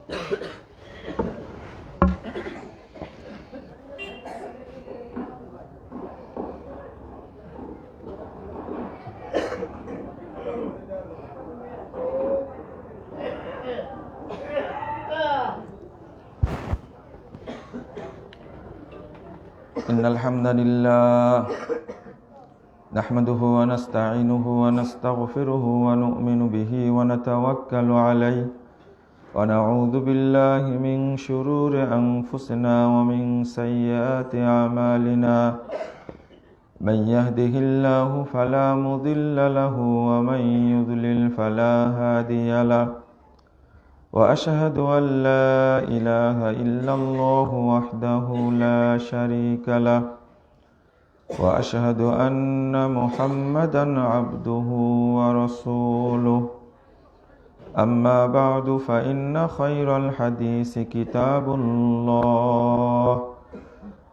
إن الحمد لله نحمده ونستعينه ونستغفره ونؤمن به ونتوكل عليه ونعوذ بالله من شرور أنفسنا ومن سيئات أعمالنا من يهده الله فلا مضل له ومن يضلل فلا هادي له وأشهد أن لا إله إلا الله وحده لا شريك له وأشهد أن محمدا عبده ورسوله أما بعد فإن خير الحديث كتاب الله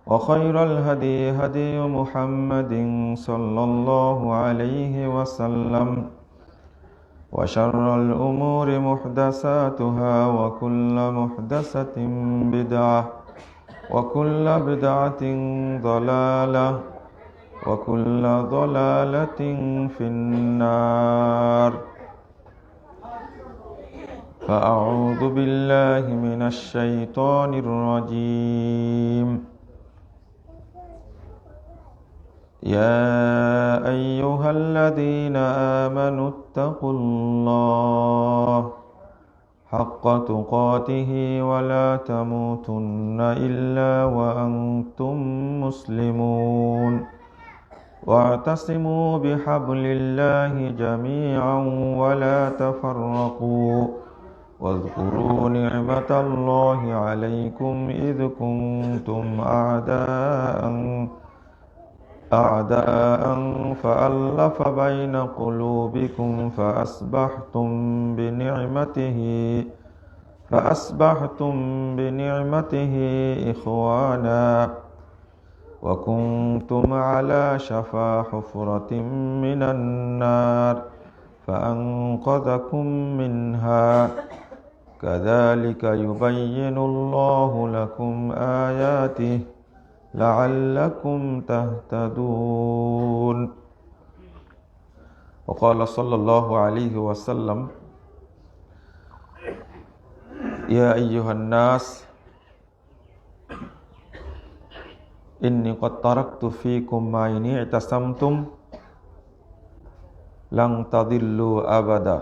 وخير الهدي هدي محمد صلى الله عليه وسلم وشر الأمور محدثاتها وكل محدثة بدعة وكل بدعة ضلالة وكل ضلالة في النار فأعوذ بالله من الشيطان الرجيم يا أيها الذين آمنوا اتقوا الله حق تقاته ولا تموتن إلا وأنتم مسلمون واعتصموا بحبل الله جميعا ولا تفرقوا واذكروا نعمة الله عليكم إذ كنتم أعداء فألف بين قلوبكم فأصبحتم بنعمته إخوانا وكنتم على شفا حفرة من النار فأنقذكم منها كذلك يبين الله لكم آياته لعلكم تهتدون وقال صلى الله عليه وسلم يا أيها الناس إني قد تركت فيكم ما إن اعتصمتم لن تضلوا أبدا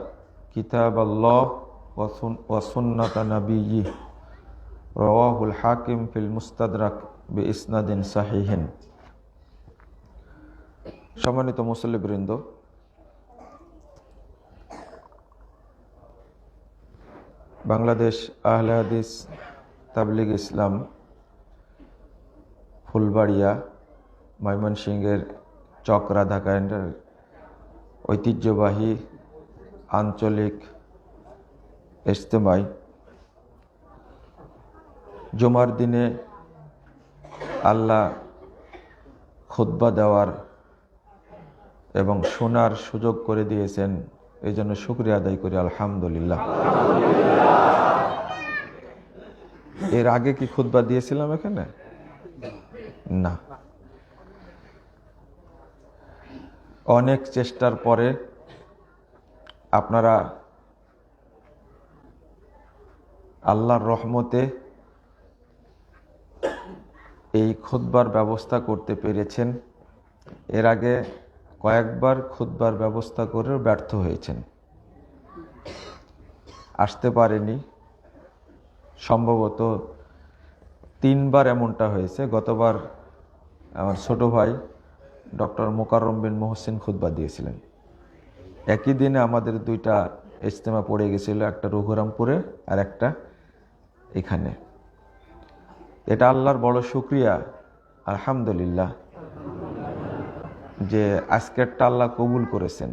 كتاب الله وسنة نبيه رواه الحاكم في المستدرك বিইসনাদিন সাহিহিন। সম্মানিত মুসল্লিবৃন্দ, বাংলাদেশ আহলে হাদিস তাবলিগ ইসলাম ফুলবাড়িয়া ময়মনসিংহের চক রাধাকান্ডের ঐতিহ্যবাহী আঞ্চলিক ইজতেমায় জুমার দিনে আল্লাহ খুতবা দেওয়ার এবং শোনার সুযোগ করে দিয়েছেন, এই জন্য শুকরিয়া আদায় করি আলহামদুলিল্লাহ। এর আগে কি খুতবা দিয়েছিলাম এখানে? না। অনেক চেষ্টার পরে আপনারা আল্লাহর রহমতে এই খুতবার ব্যবস্থা করতে পেরেছেন। এর আগে কয়েকবার খুতবার ব্যবস্থা করেও ব্যর্থ হয়েছেন, আসতে পারেনি। সম্ভবত 3 বার এমনটা হয়েছে। গতবার আমার ছোট ভাই ডক্টর মোকাররম বিন মোহসিন খুতবা দিয়েছিলেন। একই দিনে আমাদের 2টা ইজতেমা পড়ে গেছিল, একটা রঘুরামপুরে আর একটা এখানে। এটা আল্লাহর বড় শুকরিয়া আলহামদুলিল্লাহ যে আজকেরটা আল্লাহ কবুল করেছেন।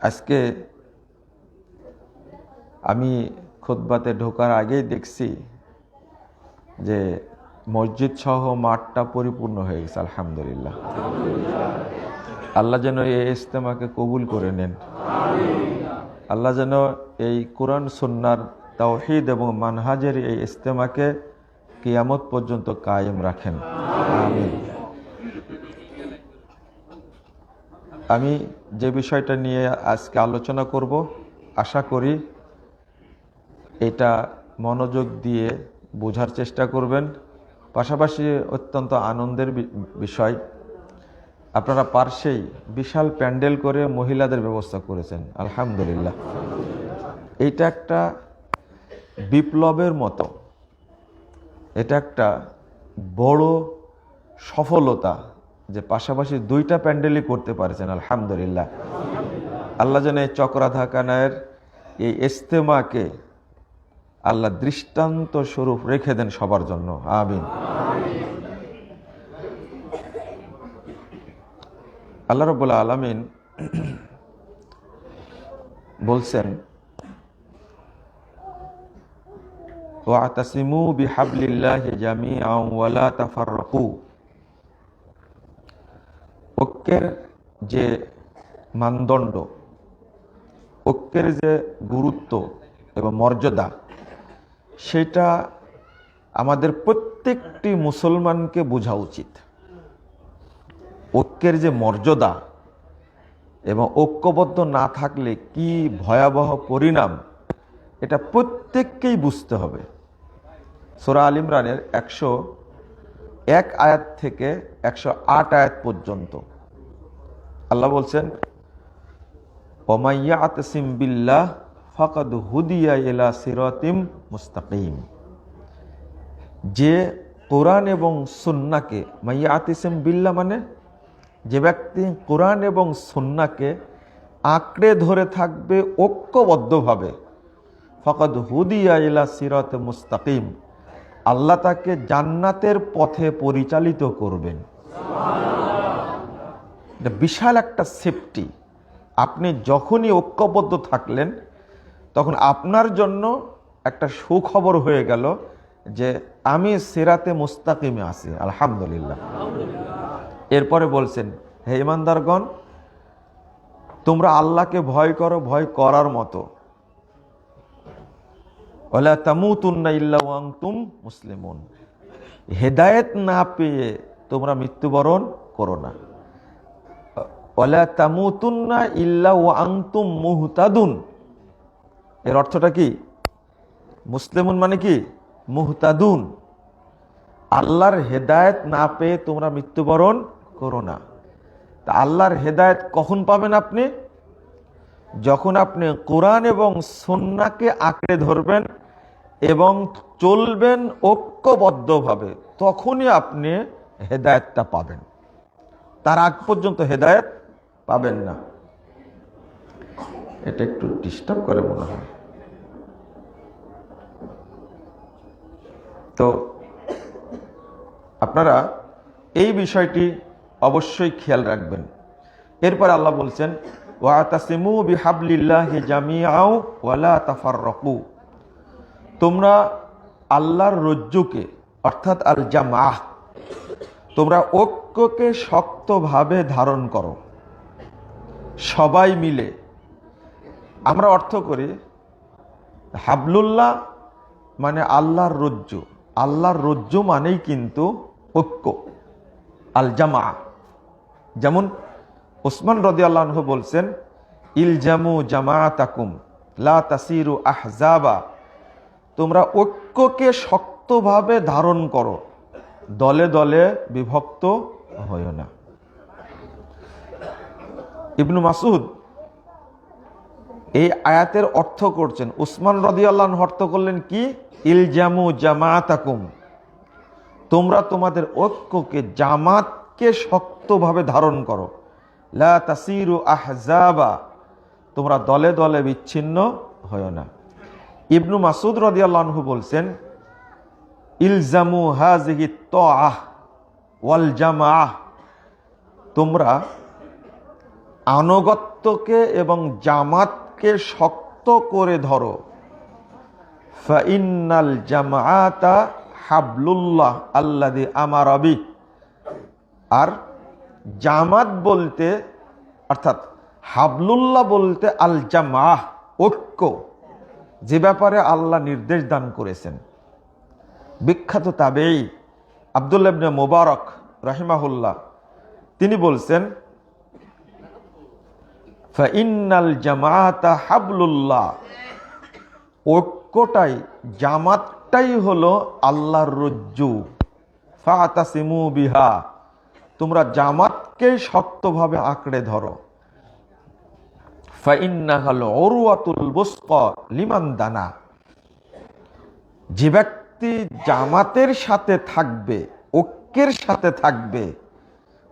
আজকে আমি খুতবাতে ঢোকার আগেই দেখছি যে মসজিদ সহ মাঠটা পরিপূর্ণ হয়ে গেছে আলহামদুলিল্লাহ। আল্লাহ যেন এই ইজতেমাকে কবুল করে নেন। আল্লাহ যেন এই কোরআন সুন্নাহর তাওহীদ এবং মানহাজের এই ইজতেমাকে কিয়ামত পর্যন্ত কায়েম রাখেন। আমিন। আমি যে বিষয়টা নিয়ে আজকে আলোচনা করব, আশা করি এটা মনোযোগ দিয়ে বোঝার চেষ্টা করবেন। পাশাপাশি অত্যন্ত আনন্দের বিষয়, আপনারা পার্শ্বেই বিশাল প্যান্ডেল করে মহিলাদের ব্যবস্থা করেছেন, আলহামদুলিল্লাহ। এইটা একটা বিপ্লবের মতো, এটা একটা বড় সফলতা যে পাশাপাশি দুইটা প্যান্ডেলই করতে পারছেন, আলহামদুলিল্লাহ। আল্লাহ যেন এই চক্রাধাকানায়ের এই ইজতেমাকে আল্লাহ দৃষ্টান্ত স্বরূপ রেখে দেন সবার জন্য, আমিন। আল্লাহ রাব্বুল আলামিন বলছেন, ওয়াতাসিমু বিহাবলিল্লাহি জামিআন ওয়া লা তাফাররাকু। ঐক্যের যে মানদণ্ড, ঐক্যের যে গুরুত্ব এবং মর্যাদা, সেটা আমাদের প্রত্যেকটি মুসলমানকে বোঝা উচিত। ঐক্যের যে মর্যাদা এবং ঐক্যবদ্ধ না থাকলে কি ভয়াবহ পরিণাম, এটা প্রত্যেককেই বুঝতে হবে। সূরা আল ইমরানের 101 আয়াত থেকে 108 আয়াত পর্যন্ত আল্লাহ বলছেন, ওয়া ইয়াতাসিম বিল্লাহ ফাকাদ হুদিয়া ইলা সিরাতিম মুস্তাকিম। যে কোরআন এবং সুন্নাহকে, মাইয়াতিসিম বিল্লাহ মানে যে ব্যক্তি কোরআন এবং সুন্নাহকে আঁকড়ে ধরে থাকবে ঐক্যবদ্ধভাবে, ফাকাদ হুদিয়া ইলা সিরাতে মুস্তাকিম, আল্লাহ তাকে জান্নাতের পথে পরিচালিত করবেন। এটা বিশাল একটা সেফটি। আপনি যখনই ঐক্যবদ্ধ থাকলেন, তখন আপনার জন্য একটা সুখবর হয়ে গেল যে আমি সিরাতে মুস্তাকিমে আছি, আলহামদুলিল্লাহ। এরপরে বলছেন, হে ঈমানদারগণ, তোমরা আল্লাহকে ভয় করো, ভয় করার মতো। ওয়ালা তামুতুন্না ইল্লা ওয়া আনতুম মুসলিমুন। হেদায়েত না পেয়ে তোমরা মৃত্যুবরণ করো না। ওয়ালা তামুতুন্না ইল্লা ওয়া আনতুম মুহতাদুন। এর অর্থটা কি? মুসলিমুন মানে কি? মুহতাদুন। আল্লাহর হেদায়েত না পেয়ে তোমরা মৃত্যুবরণ করো না। তা আল্লাহর হেদায়েত কখন পাবেন আপনি? যখন আপনি কোরআন এবং সুন্নাহকে আঁকড়ে ধরবেন এবং চলবেন ঐক্যবদ্ধভাবে, তখনই আপনি হেদায়েতটা পাবেন। তার আগ পর্যন্ত হেদায়েত পাবেন না। এটা একটু ডিস্টার্ব করে মনে হয়। তো আপনারা এই বিষয়টি অবশ্যই খেয়াল রাখবেন। এরপর আল্লাহ বলছেন, ওয়াতাসিমু বিহাবলিল্লাহি জামিআন ওয়া লা তাফাররাকু। তোমরা আল্লাহর রজ্জুকে, অর্থাৎ আল জামাআহ, তোমরা ঐক্যকে শক্তভাবে ধারণ করো, সবাই মিলে। আমরা অর্থ করি হাবলুল্লাহ মানে আল্লাহর রজ্জু। আল্লাহর রজ্জু মানেই কিন্তু ঐক্য, আল জামা। যেমন ওসমান রাদিয়াল্লাহু আনহু বলছেন, ইলজামু জামাআতাকুম লা তাসিরু আহজাবা। তোমরা ঐক্যকে শক্তভাবে ধারণ করো, দলে দলে বিভক্ত হয়ো না। ইবনু মাসউদ এই আয়াতের অর্থ করছেন, উসমান রাদিয়াল্লাহু আনহু অর্থ করলেন কি? ইলজামু জামাআতাকুম, তোমরা তোমাদের ঐক্যকে, জামাতকে শক্তভাবে ধারণ করো। লা তাসিরু আহজাবা, তোমরা দলে দলে বিচ্ছিন্ন হয়ো না। ইবনু মাসউদ রাদিয়াল্লাহু আনহু বলছেন, ইলজামু হাযিহি তাআহ ওয়াল জামাআহ, তোমরা আনুগত্যকে এবং জামাতকে শক্ত করে ধরো। ফাইন্নাল জামাআতা হাবলুল্লাহ আল্লাযী আমারা বি। আর জামাত বলতে অর্থাৎ হাবলুল্লাহ বলতে আল জামাহ, ঐক্য, যে ব্যাপারে আল্লাহ নির্দেশ দান করেছেন। বিখ্যাত তাবেঈ আব্দুল্লাহ ইবনে মুবারক রাহিমাহুল্লাহ তিনি বলছেন, ফাইন্নাল জামাআতা হাবলুল্লাহ, ঐক্যটাই, জামাতটাই হলো আল্লাহর রজ্জু। ফাতাসিমু বিহা, তোমরা জামাতকে শক্তভাবে আঁকড়ে ধরো। ফাইন্নাহাল উরওয়াতুল বুসকা লিমান দানা, যে ব্যক্তি জামাতের সাথে থাকবে, ঐক্যের সাথে থাকবে,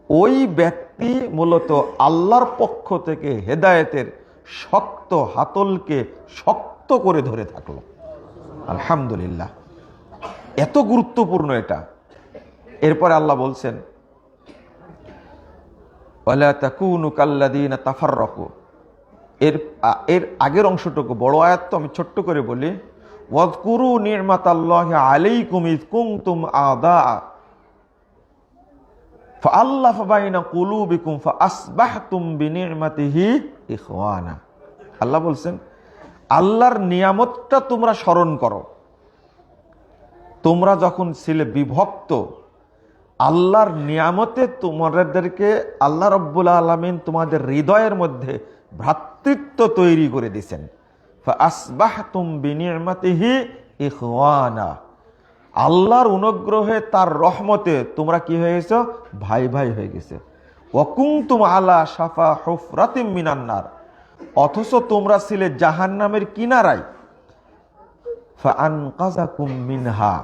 ওই ব্যক্তি মূলত আল্লাহর পক্ষ থেকে হেদায়েতের শক্ত হাতলকে শক্ত করে ধরে থাকলো। আলহামদুলিল্লাহ, এত গুরুত্বপূর্ণ এটা। এরপরে আল্লাহ বলছেন, ওয়ালা তাকুনু কাল্লাযীনা তাফাররাকু, এর আগের অংশটুকু বড় আয়াত, তো আমি ছোট্ট করে বলি। ওয়াযকুরু নি'মাতাল্লাহি আলাইকুম ইয কুনতুম আ'দাআ ফাআল্লাফা বাইনা কুলুবিকুম ফাআসবাহতুম বিনি'মাতিহি ইখওয়ানা। আল্লাহ বলছেন, আল্লাহর নিয়ামতটা তোমরা স্মরণ করো। তোমরা যখন ছিলে বিভক্ত, আল্লাহর নিয়ামতে তোমাদেরকে আল্লাহ রাব্বুল আলামিন তোমাদের হৃদয়ের মধ্যে ভ্রাতৃত্ব তৈরি করে দিয়েছেন। ফাআসবাহতুম বিনি'মাতিহি ইখওয়ানা, আল্লাহর অনুগ্রহে, তার রহমতে তোমরা কি হয়ে গেছো? ভাই ভাই হয়ে গেছে। ওয়া কুনতুম আলা শাফা হুফরাতিম মিনান নার, অথচ তোমরা ছিলে জাহান্নামের কিনারায়। ফাআনকাযাকুম মিনহা,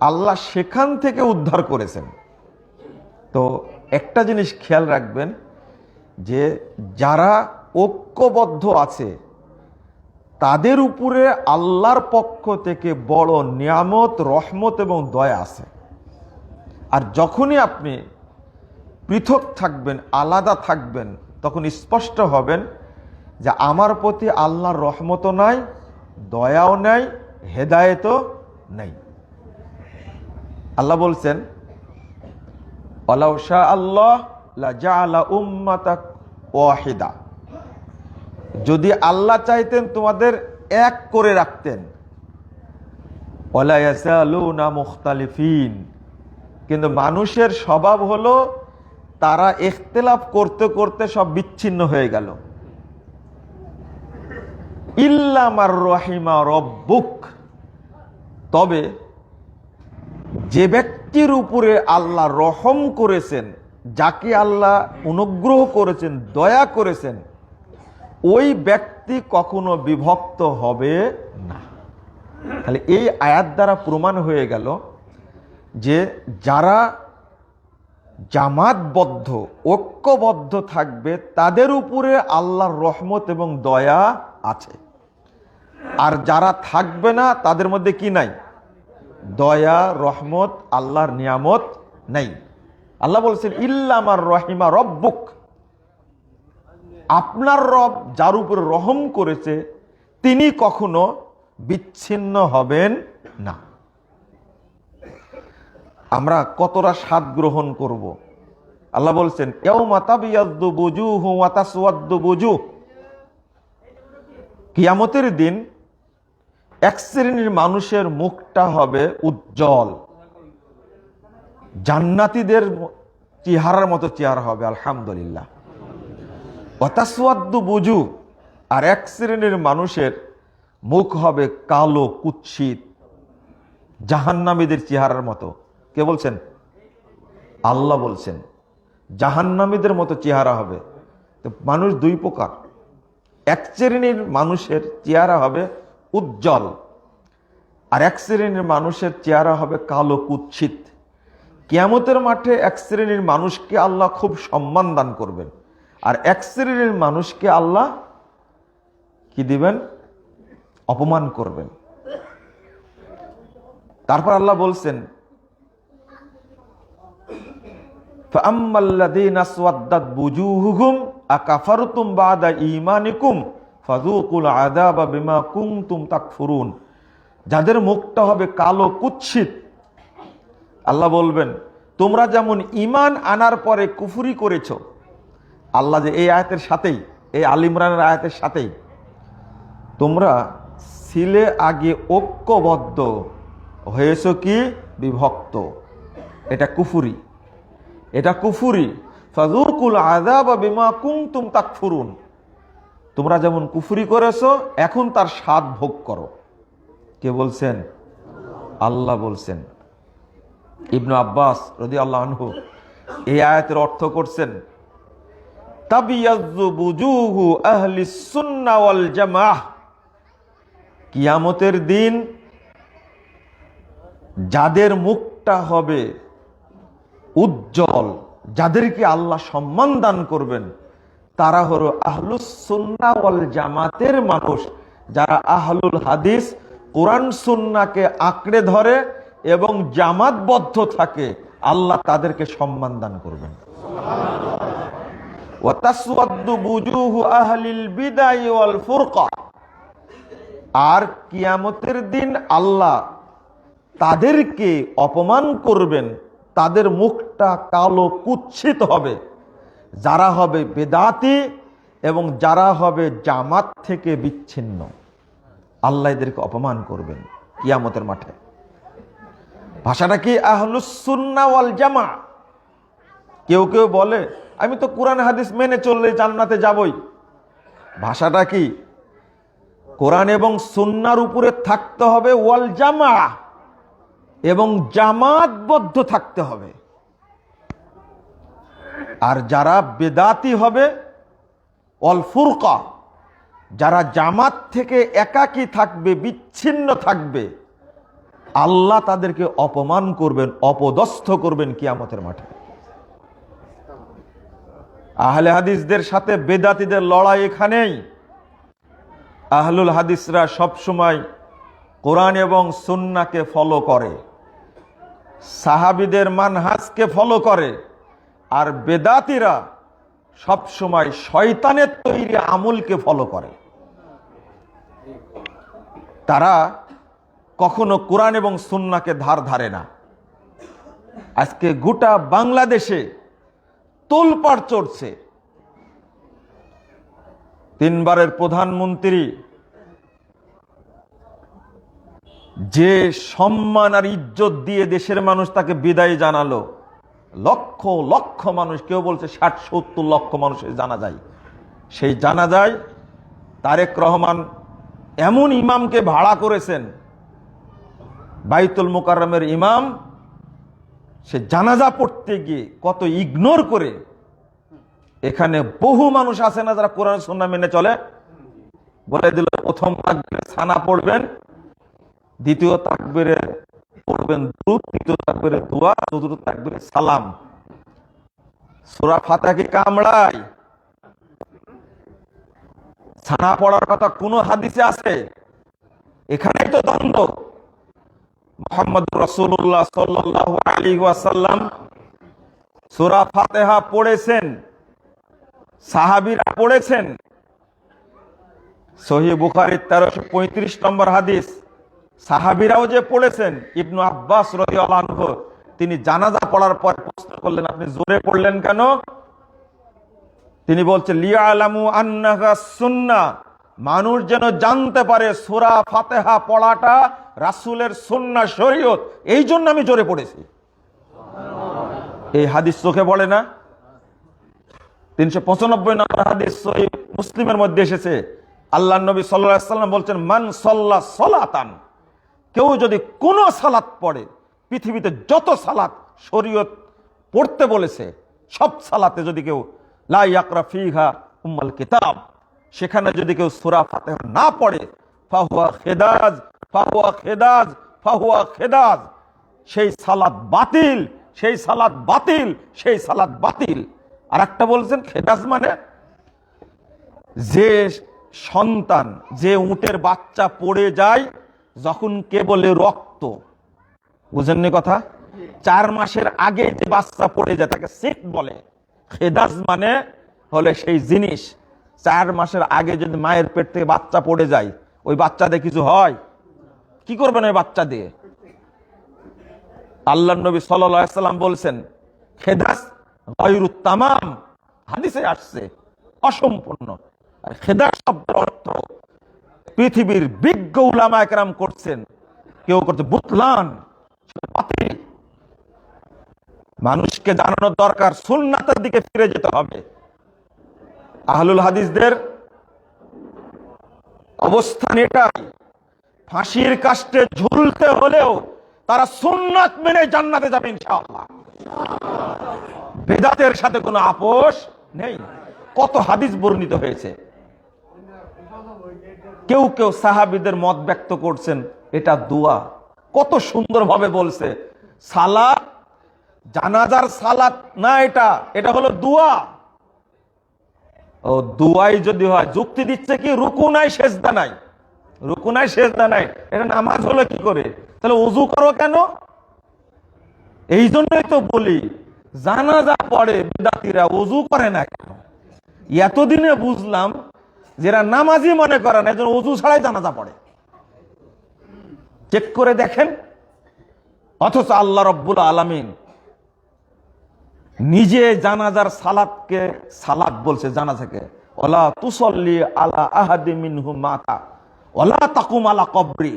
আল্লাহ সেখান থেকে উদ্ধার করেছেন। তো একটা জিনিস খেয়াল রাখবেন, যে যারা ঐক্যবদ্ধ আছে তাদের উপরে আল্লাহর পক্ষ থেকে বড় নিয়ামত, রহমত এবং দয়া আছে। আর যখনই আপনি পৃথক থাকবেন, আলাদা থাকবেন, তখন স্পষ্ট হবেন যে আমার প্রতি আল্লাহর রহমতও নাই, দয়াও নাই, হেদায়েতও নাই। আল্লাহ বলছেন, ওয়ালাউ শা আল্লাহ লাজাআলা উম্মাতাক ওয়াহিদা, যদি আল্লাহ চাইতেন তোমাদের এক করে রাখতেন। ওয়ালা ইয়াসালুনা মুখতালিফিন, কিন্তু মানুষের স্বভাব হলো তারা ইখতিলাফ করতে করতে সব বিচ্ছিন্ন হয়ে গেল। ইল্লা মার রহিমা রব্বুক, তবে যে ব্যক্তির উপরে আল্লাহ রহম করেছেন, যাকে আল্লাহ অনুগ্রহ করেছেন, দয়া করেছেন, ওই ব্যক্তি কখনো বিভক্ত হবে না। তাহলে এই আয়াত দ্বারা প্রমাণ হয়ে গেল যে যারা জামাতবদ্ধ, ঐক্যবদ্ধ থাকবে, তাদের উপরে আল্লাহর রহমত এবং দয়া আছে। আর যারা থাকবে না, তাদের মধ্যে কি নাই? দয়া, রহমত, আল্লাহর নিয়ামত নাই। আল্লাহ বলছেন, ইল্লা মার রহিমা রব্বুক, আপনার রব যার উপর রহম করেছে তিনি কখনো বিচ্ছিন্ন হবেন না। আমরা কতটা স্বাদ গ্রহণ করব? আল্লাহ বলছেন, ইয়াউমা তাবিয়াদ্দু বুজুহু ওয়া তাসওয়াদ্দু বুজুহ, কিয়ামতের দিন এক শ্রেণীর মানুষের মুখটা হবে উজ্জ্বল, জান্নাতীদের চেহারার মতো চেহারা হবে। আলহামদুলিল্লাহ। ওয়া তাসওয়াদ্দু বুজুহ, আর এক শ্রেণীর মানুষের মুখ হবে কালো, কুৎসিত, জাহান্নামীদের চেহারার মতো। কে বলছেন? আল্লাহ বলছেন, জাহান্নামীদের মতো চেহারা হবে। তো মানুষ দুই প্রকার, এক শ্রেণীর মানুষের চেহারা হবে উজ্জ্বল, আর এক শ্রেণীর মানুষের চেহারা হবে কালো, কুৎসিত। কিয়ামতের মাঠে এক শ্রেণীর মানুষকে আল্লাহ খুব সম্মান দান করবেন, আর এক শ্রেণীর মানুষকে আল্লাহ কি দিবেন? অপমান করবেন। তারপর আল্লাহ বলছেন, ফাআম্মাল্লাযীনা আসওয়াদ্দাত বুজুহুহুম আকাফারতুম বা'দা ঈমানিকুম ফাযূকুল আযাবা বিমা কুনতুম তাকফুরুন, যাদের মুখটা হবে কালো, কুৎসিত, আল্লাহ বলবেন, তোমরা যেমন ঈমান আনার পরে কুফরি করেছো, আল্লাহ যে এই আয়াতের সাথেই, এই আল ইমরানের আয়াতের সাথেই তোমরা ছিলে আগে ঐক্যবদ্ধ, হয়েছ কি বিভক্ত। এটা কুফুরি, এটা কুফুরি। ফাযুকুল আযাব বিমা কুনতুম তাকফুরুন। তোমরা যেমন কুফরি করেছো এখন তার স্বাদ ভোগ করো। কে বলছেন? আল্লাহ বলছেন। ইবনু আব্বাস রাদিয়াল্লাহু আনহু এই আয়াতের অর্থ করছেন, তাবিয়াজ্জু বুজুহু আহলিস সুন্নাহ ওয়াল জামাআহ। কিয়ামতের দিন যাদের মুখটা হবে উজ্জ্বল, যাদেরকে আল্লাহ সম্মান দান করবেন, তারা হলো আহলুস সুন্নাহ ওয়াল জামাতের মানুষ, যারা আহলুল হাদিস, কোরআন সুন্নাহকে আঁকড়ে ধরে এবং জামাতবদ্ধ থাকে। আল্লাহ তাদেরকে সম্মান দান করবেন। ওয়া তাসওয়াদ্দু বুজুহু আহলিল বিদাই ওয়াল ফুরকা। আর কিয়ামতের দিন আল্লাহ তাদেরকে অপমান করবেন, তাদের মুখটা কালো কুৎসিত হবে, যারা হবে বেদাতি এবং যারা হবে জামাত থেকে বিচ্ছিন্ন। আল্লাহ এদেরকে অপমান করবেন কিয়ামতের মাঠে। ভাষাটা কি? আহলুস সুন্নাহ ওয়াল জামা। কেউ কেউ বলে আমি তো কোরআন হাদিস মেনে চললে জান্নাতে যাবই। ভাষাটা কি? কোরআন এবং সুন্নাহর উপরে থাকতে হবে, ওয়াল জামা, এবং জামাতবদ্ধ থাকতে হবে। আর যারা বেদাতি হবে, ওয়াল ফুরকা, যারা জামাত থেকে একাকী থাকবে, বিচ্ছিন্ন থাকবে, আল্লাহ তাদেরকে অপমান করবেন, অপদস্থ করবেন কিয়ামতের মাঠে। আহলে হাদিসদের সাথে বেদাতীদের লড়াই এখানেই। আহলুল হাদিসরা সবসময় কোরআন এবং সুন্নাহকে ফলো করে, সাহাবীদের মানহাজকে ফলো করে। আর বেদাতীরা সবসময় শয়তানের তৈরি আমলকে ফলো করে। তারা কখনো কোরআন এবং সুন্নাহকে ধার ধারে না। আজকে গোটা বাংলাদেশে তোলপাড় চড়ছে। তিনবারের প্রধানমন্ত্রী যে সম্মান আর ইজ্জত দিয়ে দেশের মানুষ তাকে বিদায় জানালো, লক্ষ লক্ষ মানুষ, কেউ বলছে ৬০-৭০ লক্ষ মানুষের জানাজায়, সেই জানাজায় তারেক রহমান এমন ইমামকে ভাড়া করেছেন, বাইতুল মুকাররমের ইমাম, সে জানাজা পড়তে গিয়ে কত ইগনোর করে। এখানে বহু মানুষ আছে না যারা কোরআন সুন্নাহ মেনে চলে, বলে দিল প্রথম তাকবীরে সানা পড়বেন, দ্বিতীয় তাকবীরে পড়বেন দুরূদ, তৃতীয় তাকবীরে দোয়া, চতুর্থ তাকবীরে সালাম। সূরা ফাতিহা কি কামড়ায়? সানা পড়ার কথা কোন হাদিসে আছে? এখানেই তো দ্বন্দ্ব। মুহাম্মদ রাসূলুল্লাহ সাল্লাল্লাহু আলাইহি ওয়াসাল্লাম সূরা ফাতিহা পড়েছেন, সাহাবীরা পড়েছেন। সহিহ বুখারীর 1335 নম্বর হাদিস, সাহাবীরাও যে পড়েছেন। ইবনু আব্বাস রাদিয়াল্লাহু আনহু তিনি জানাজা পড়ার পর প্রশ্ন করলেন, আপনি জোরে পড়লেন কেন? তিনি বলছেন, লিয়ালামু আন্নাহা সুন্নাহ, মানুষ যেন জানতে পারে সূরা ফাতিহা পড়াটা রাসূলের সুন্নাহ, শরীয়ত, এই জন্য আমি জোরে পড়েছি। এই হাদিস চোখে পড়ে না? 395 নম্বর হাদিস সহিহ মুসলিমের মধ্যে এসেছে, আল্লাহর নবী সাল্লাল্লাহু আলাইহি ওয়াসাল্লাম বলছেন, মান সাল্লা সালাতান, কেউ যদি কোন সালাত পড়ে, পৃথিবীতে যত সালাত শরীয়ত পড়তে বলেছে সব সালাতে যদি কেউ লা ইয়াকরা ফিহা উম্মুল কিতাব, সেখানে যদি কেউ সূরা ফাতিহা না পড়ে, ফাহুয়া খিদাজ, ফাহুয়া খিদাজ, ফাহুয়া খিদাজ, সেই সালাত বাতিল, সেই সালাত বাতিল, সেই সালাত বাতিল। আর একটা বলছেন খেদাজ মানে যে সন্তান, যে উটের বাচ্চা পড়ে যায় যখন কেবলে রক্ত, বুঝেননি কথা? 4 মাসের আগে যে বাচ্চা পড়ে যায় তাকে সিক বলে। খেদাজ মানে হলে সেই জিনিস, 4 মাসের আগে যদি মায়ের পেট থেকে বাচ্চা পড়ে যায়, ওই বাচ্চা দিয়ে কিছু হয়? কি করবেন ওই বাচ্চা দিয়ে? আল্লাহর নবী সাল্লাল্লাহু আলাইহি ওয়াসাল্লাম বলছেন, খেদাজ গায়রুত তামাম, হাদিসে আসছে, অসম্পূর্ণ। আর খেদা শব্দের অর্থ পৃথিবীর বিজ্ঞ উলামায়ে কেরাম করছেন, কেউ করছে বুতলান, বাতিল। মানুষকে জানানো দরকার সুন্নাতের দিকে ফিরে যেতে হবে। আহলুল হাদিসদের অবস্থান এটাই, ফাঁসির কাস্টে ঝুলতে হলেও তারা সুন্নাত মেনে জান্নাতে যাবে ইনশাআল্লাহ। বেদাতের সাথে কোনো আপোষ নেই। কত হাদিস বর্ণিত হয়েছে। কেউ কেউ সাহাবীদের মত ব্যক্ত করছেন এটা দোয়া, কত সুন্দরভাবে বলছে। সালাত জানাজার সালাত না, এটা হলো দোয়া। ও দোয়াই যদি হয়, যুক্তি দিচ্ছে কি রুকু নাই সেজদা নাই, রুকু নাই সেজদা নাই, এটা নামাজ হলো কি করে? তাহলে ওযু করো কেন? এই জন্যই তো বলি জানাজা পড়ে বিদআতীরা, ওযু করে না কেন? এতদিনে বুঝলাম যারা নামাজি মনে করে না, এজন্য ওযু ছাড়াই জানাজা পড়ে। চেক করে দেখেন। অথচ আল্লাহ রাব্বুল আলামিন নিজে জানাজার সালাতকে সালাত বলছে, জানাজাকে ওয়ালা তুসাল্লি আলা আহাদি মিনহুম মাতা ওয়ালা তাকুম আলা কবরি।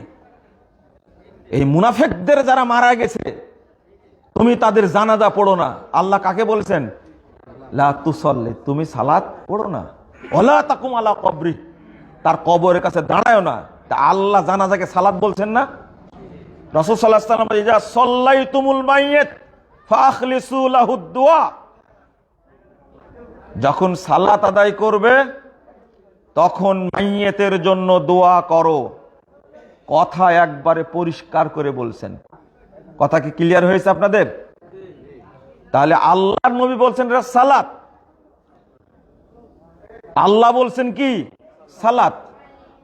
এই মুনাফিকদের যারা মারা গেছে তুমি তাদের জানাজা পড়ো না। আল্লাহ কাকে বলছেন? লা তুসাল্লি, তুমি সালাত পড়ো না, ওয়ালা তাকুম আলা কবরি, তার কবরের কাছে দাঁড়ায়ও না। তা আল্লাহ জানাজাকে সালাত বলছেন না? রাসূল সাল্লাল্লাহু আলাইহি ওয়াসাল্লাম ইজা সাল্লাইতুমুল মাইয়িত ফাখলিসু লাহুদ দুআ, যখন সালাত আদায় করবে তখন মাইয়েতের জন্য দোয়া করো। কথা একবারে পরিষ্কার করে বলছেন। কথা কি ক্লিয়ার হয়েছে আপনাদের? তাহলে আল্লাহর নবী বলছেন এটা সালাত, আল্লাহ বলছেন কি সালাত।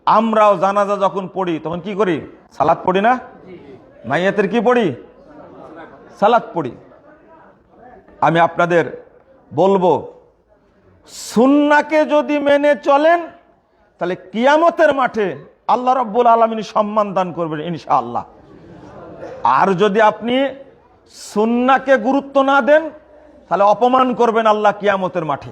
আমরাও জানাজা যখন পড়ি তখন কি করি? সালাত পড়ি না? মাইয়াতের কি পড়ি? সালাত পড়ি। আমি আপনাদের বলবো, সুন্নাহকে যদি মেনে চলেন তাহলে কিয়ামতের মাঠে আল্লাহ রাব্বুল আলামিন সম্মান দান করবেন ইনশাআল্লাহ। আর যদি আপনি সুন্নাহকে গুরুত্ব না দেন তাহলে অপমান করবেন আল্লাহ কিয়ামতের মাঠে।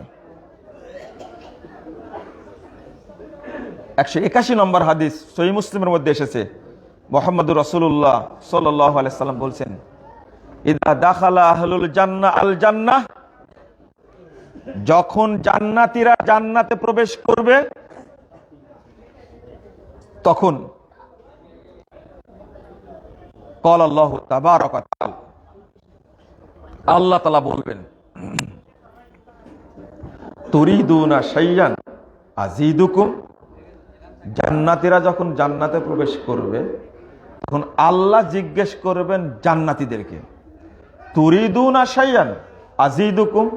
181 নম্বর হাদিস সহিহ মুসলিমের মধ্যে এসেছে, মুহাম্মদুর রাসূলুল্লাহ সাল্লাল্লাহু আলাইহি সাল্লাম বলছেন, ইদা দাখালা আহলুল জান্নাহ আল জান্নাহ, যখন জান্নাতীরা জান্নাতে প্রবেশ করবে তখন ক্বাল আল্লাহু তাবারাকা ওয়া তাআলা, আল্লাহ তাআলা বলবেন, তুরিদুনা শাইয়ান আযীদুকুম। জান্নাতীরা যখন জান্নাতে প্রবেশ করবে তখন আল্লাহ জিজ্ঞেস করবেন জান্নাতীদেরকে, তুরিদুনা শাইয়ান আযীদুকুম,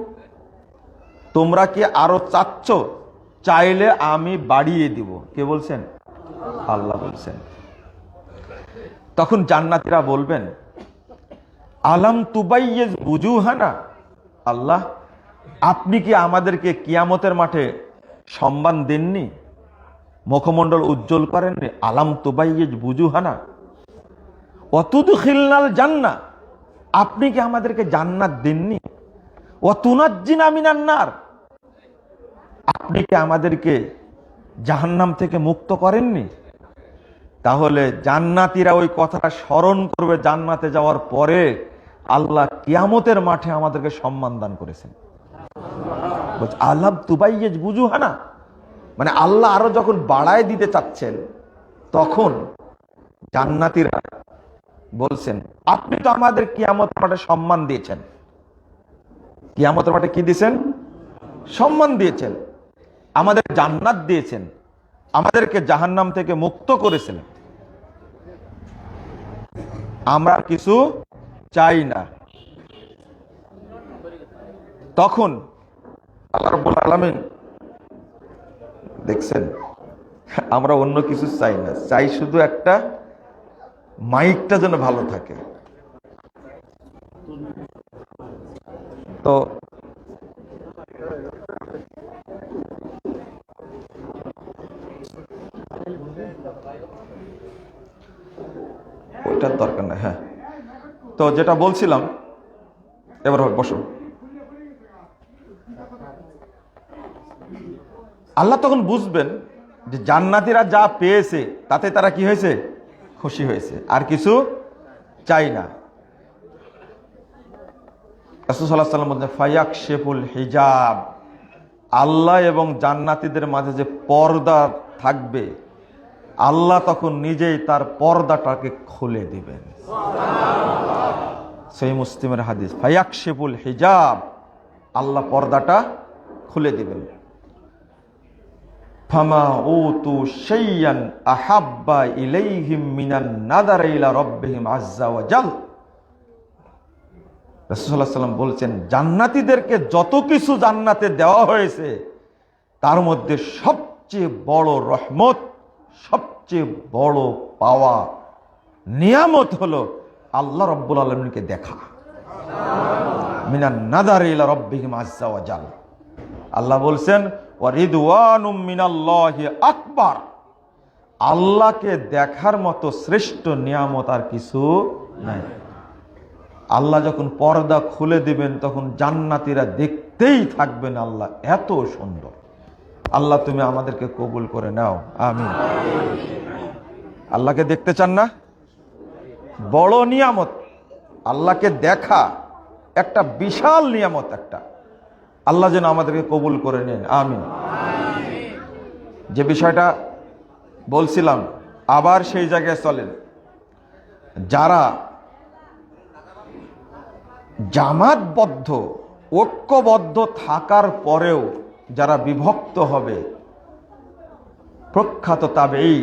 তোমরা কি আরো চাচ্ছ? চাইলে আমি বাড়িয়ে দিব। কে বলছেন? আল্লাহ বলছেন। তখন জান্নাতীরা বলবেন, আলাম তুবাইয়িজ বুজুহানা, আল্লাহ আপনি কি আমাদেরকে কিয়ামতের মাঠে সম্মান দেননি, মুখমণ্ডল উজ্জ্বল করেননি? আলাম তুবাইয়িজ বুজুহানা ওয়া তুদখিলনাল জান্নাহ, আপনি কি আমাদেরকে জান্নাত দেননি? ওয়া তুনাজ্জিনা মিনান নার, আপনি কি আমাদেরকে জাহান্নাম থেকে মুক্ত করেননি? তাহলে জান্নাতীরা ওই কথাটা স্মরণ করবে জান্নাতে যাওয়ার পরে, আল্লাহ কিয়ামতের মাঠে আমাদেরকে সম্মান দান করেছেন। আলাম তুবাইয়িজ বুজুহানা মানে আল্লাহ আরো যখন বাড়ায় দিতে চাচ্ছেন তখন জান্নাতীরা বলছেন, আপনি তো আমাদের কিয়ামতের মাঠে সম্মান দিয়েছেন। কিয়ামতের মাঠে কি দিয়েছেন? সম্মান দিয়েছেন, আমাদের জান্নাত দিয়েছেন, আমাদেরকে জাহান্নাম থেকে মুক্ত করেছেন। আমরা কিছু চাই না। তখন আল্লাহ রাব্বুল আলামিন দেখছেন, আমরা অন্য কিছু চাই না, চাই শুধু একটা মাইকটা যেন ভালো থাকে। তো ওইটার দরকার নাই। হ্যাঁ, তো যেটা বলছিলাম, এবার বসো। আল্লাহ তখন বুঝবেন যে জান্নাতীরা যা পেয়েছে তাতে তারা কি হয়েছে, খুশি হয়েছে, আর কিছু চাই না। রাসূল সাল্লাল্লাহু আলাইহি ওয়াসাল্লাম বলেন ফায়াকশিফুল হিজাব, আল্লাহ এবং জান্নাতীদের মাঝে যে পর্দা থাকবে আল্লাহ তখন নিজেই তার পর্দাটাকে খুলে দিবেন। সহিহ মুসলিমের হাদিস, ফায়াকশিফুল হিজাব, আল্লাহ পর্দাটা খুলে দিবেন। ফামা উতু শাইয়ান আহাব্বা ইলাইহিম মিনান নাদারি ইলা রাব্বিহিম আযজা ওয়া জাল। রাসূল সাল্লাল্লাহু আলাইহি ওয়াসাল্লাম বলছেন, জান্নাতীদেরকে যত কিছু জান্নাতে দেওয়া হয়েছে তার মধ্যে সবচেয়ে বড় রহমত, সবচেয়ে বড় পাওয়া নিয়ামত হলো আল্লাহ রাব্বুল আলামিনকে দেখা। মিনান নাদারি ইলা রাব্বিহিম আযজা ওয়া জাল। আল্লাহ বলছেন ওয়া রিদওয়ানুম মিনাল্লাহি আকবার, আল্লাহকে দেখার মতো শ্রেষ্ঠ নিয়ামত আর কিছু নাই। আল্লাহ যখন পর্দা খুলে দিবেন তখন জান্নাতীরা দেখতেই থাকবেন আল্লাহ এত সুন্দর। আল্লাহ তুমি আমাদেরকে কবুল করে নাও, আমিন। আল্লাহকে দেখতে চান না? বড় নিয়ামত, আল্লাহকে দেখা একটা বিশাল নিয়ামত একটা। আল্লাহ যেন আমাদেরকে কবুল করে নেন, আমিন। যে বিষয়টা বলছিলাম আবার সেই জায়গায় চলেন। যারা জামাতবদ্ধ ঐক্যবদ্ধ থাকার পরেও যারা বিভক্ত হবে, প্রখ্যাত তাবেঈ